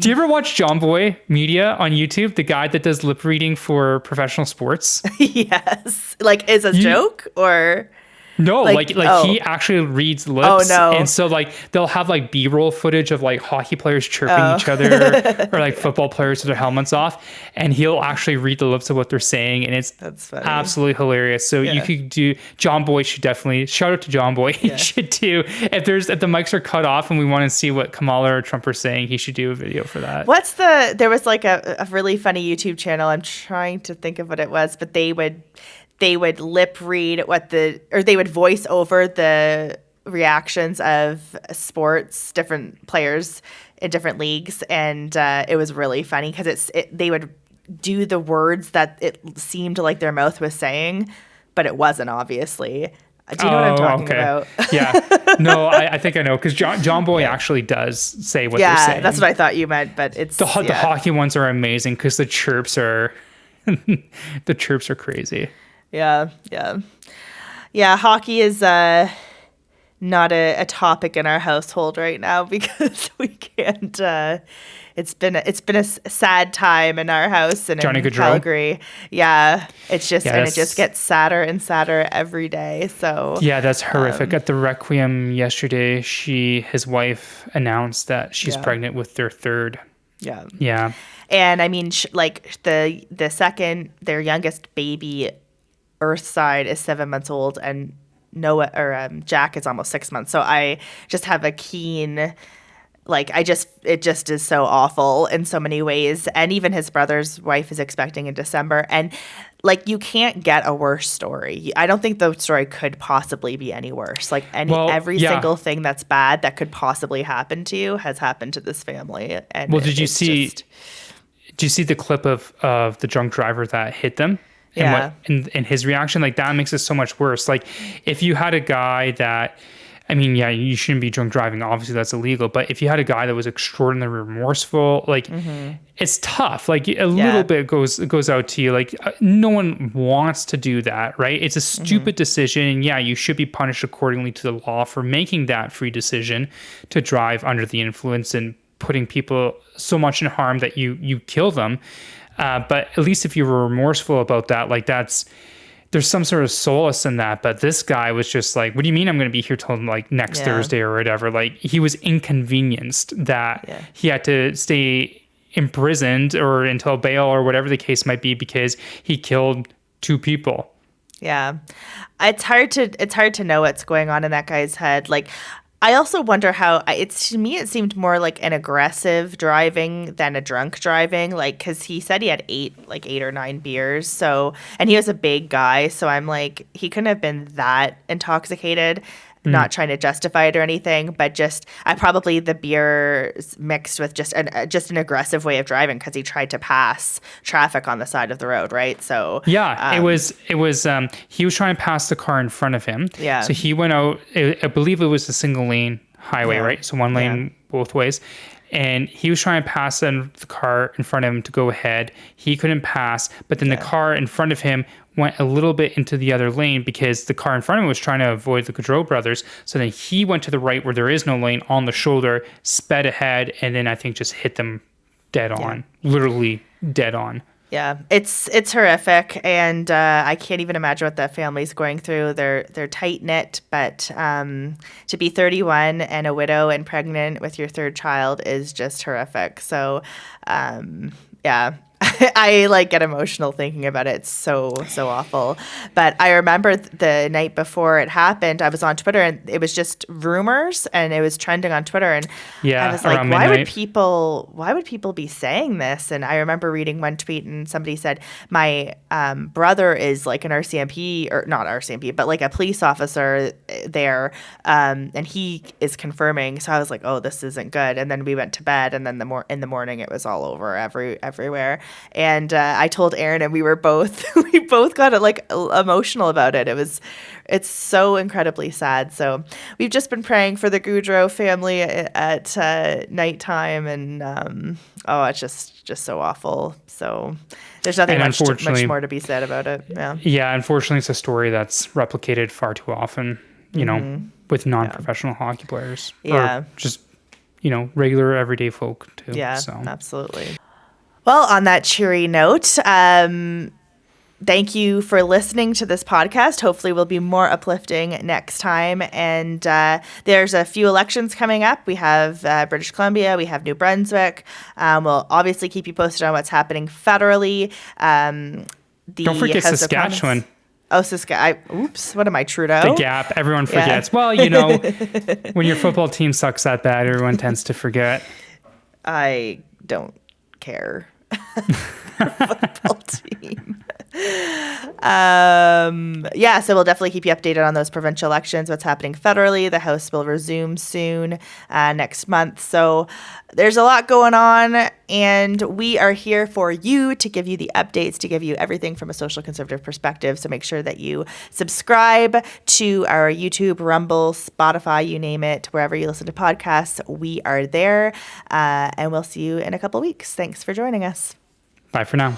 [SPEAKER 1] Do you ever watch John Boy Media on YouTube, the guy that does lip reading for professional sports?
[SPEAKER 3] Yes. Is a joke or?
[SPEAKER 1] No, like
[SPEAKER 3] oh.
[SPEAKER 1] he actually reads lips.
[SPEAKER 3] Oh, no.
[SPEAKER 1] And so like they'll have like B-roll footage of like hockey players chirping each other or like football players with their helmets off, and he'll actually read the lips of what they're saying, and that's
[SPEAKER 3] funny.
[SPEAKER 1] absolutely hilarious. So you could do John Boy should definitely shout out to John Boy. He should do if the mics are cut off and we want to see what Kamala or Trump are saying, he should do a video for that.
[SPEAKER 3] There was like a really funny YouTube channel. I'm trying to think of what it was, but they would lip read they would voice over the reactions of sports, different players in different leagues. And it was really funny because they would do the words that it seemed like their mouth was saying, but it wasn't, obviously. Do you know what I'm talking about?
[SPEAKER 1] Yeah. No, I think I know, because John Boy actually does say what they're saying.
[SPEAKER 3] Yeah, that's what I thought you meant, but it's...
[SPEAKER 1] The hockey ones are amazing because the chirps are crazy.
[SPEAKER 3] Yeah. Hockey is not a topic in our household right now because we can't. It's been a sad time in our house and
[SPEAKER 1] Johnny
[SPEAKER 3] in
[SPEAKER 1] Gaudreau.
[SPEAKER 3] Calgary. Yeah, it just gets sadder and sadder every day. So
[SPEAKER 1] yeah, that's horrific. At the Requiem yesterday, his wife announced that she's pregnant with their third. Yeah.
[SPEAKER 3] And I mean, like the second, their youngest baby, Earthside, is 7 months old, and Noah or Jack is almost 6 months. So I just have a keen, like, it just is so awful in so many ways. And even his brother's wife is expecting in December. And like, you can't get a worse story. I don't think the story could possibly be any worse. Like every single thing that's bad that could possibly happen to you has happened to this family. And
[SPEAKER 1] did you see the clip of the drunk driver that hit them? And his reaction, like, that makes it so much worse. Like, if you had a guy that, I mean, yeah, you shouldn't be drunk driving. Obviously, that's illegal. But if you had a guy that was extraordinarily remorseful, like, it's tough. Like, a little bit goes out to you. Like, no one wants to do that, right? It's a stupid decision. Yeah, you should be punished accordingly to the law for making that free decision to drive under the influence and putting people so much in harm that you kill them. But at least if you were remorseful about that, like, there's some sort of solace in that. But this guy was just like, what do you mean I'm going to be here till like next Thursday or whatever? Like, he was inconvenienced that he had to stay imprisoned or until bail or whatever the case might be because he killed 2 people.
[SPEAKER 3] Yeah. It's hard to know what's going on in that guy's head. Like, I also wonder how it seemed more like an aggressive driving than a drunk driving, like, because he said he had 8 or 9 beers. So, and he was a big guy. So I'm like, he couldn't have been that intoxicated. Not trying to justify it or anything, but just probably the beer mixed with just an aggressive way of driving because he tried to pass traffic on the side of the road, right? So
[SPEAKER 1] yeah, it was he was trying to pass the car in front of him.
[SPEAKER 3] Yeah.
[SPEAKER 1] So he went out. I believe it was a single lane highway, right? So one lane both ways. And he was trying to pass the car in front of him to go ahead. He couldn't pass, but then the car in front of him went a little bit into the other lane because the car in front of him was trying to avoid the Gaudreau brothers. So then he went to the right where there is no lane on the shoulder, sped ahead, and then I think just hit them dead on, literally dead on.
[SPEAKER 3] Yeah, it's horrific, and I can't even imagine what that family's going through. They're tight knit, but to be 31 and a widow and pregnant with your 3rd child is just horrific. So, yeah. I like get emotional thinking about it. It's so awful. But I remember the night before it happened, I was on Twitter and it was just rumors and it was trending on Twitter. And I was like, why would people be saying this? And I remember reading one tweet and somebody said, my brother is like an RCMP, or not RCMP, but like a police officer there. And he is confirming. So I was like, oh, this isn't good. And then we went to bed, and then in the morning it was all over everywhere. And I told Aaron, and we both got like emotional about it. It's so incredibly sad. So we've just been praying for the Gaudreau family at nighttime, and it's just so awful. So there's nothing much more to be said about it.
[SPEAKER 1] Yeah, unfortunately, it's a story that's replicated far too often. You know, with non-professional hockey players, or just regular everyday folk too.
[SPEAKER 3] Yeah,
[SPEAKER 1] so.
[SPEAKER 3] Absolutely. Well, on that cheery note, thank you for listening to this podcast. Hopefully we'll be more uplifting next time. And there's a few elections coming up. We have British Columbia. We have New Brunswick. We'll obviously keep you posted on what's happening federally.
[SPEAKER 1] Don't forget
[SPEAKER 3] House of
[SPEAKER 1] Saskatchewan.
[SPEAKER 3] Commons- oops, what am I, Trudeau?
[SPEAKER 1] The Gap. Everyone forgets. Well, when your football team sucks that bad, everyone tends to forget.
[SPEAKER 3] I don't care. Football team. So we'll definitely keep you updated on those provincial elections, what's happening federally. The House will resume soon next month. So there's a lot going on, and we are here for you to give you the updates, to give you everything from a social conservative perspective. So make sure that you subscribe to our YouTube, Rumble, Spotify, you name it, wherever you listen to podcasts. We are there, and we'll see you in a couple weeks. Thanks for joining us.
[SPEAKER 1] Bye for now.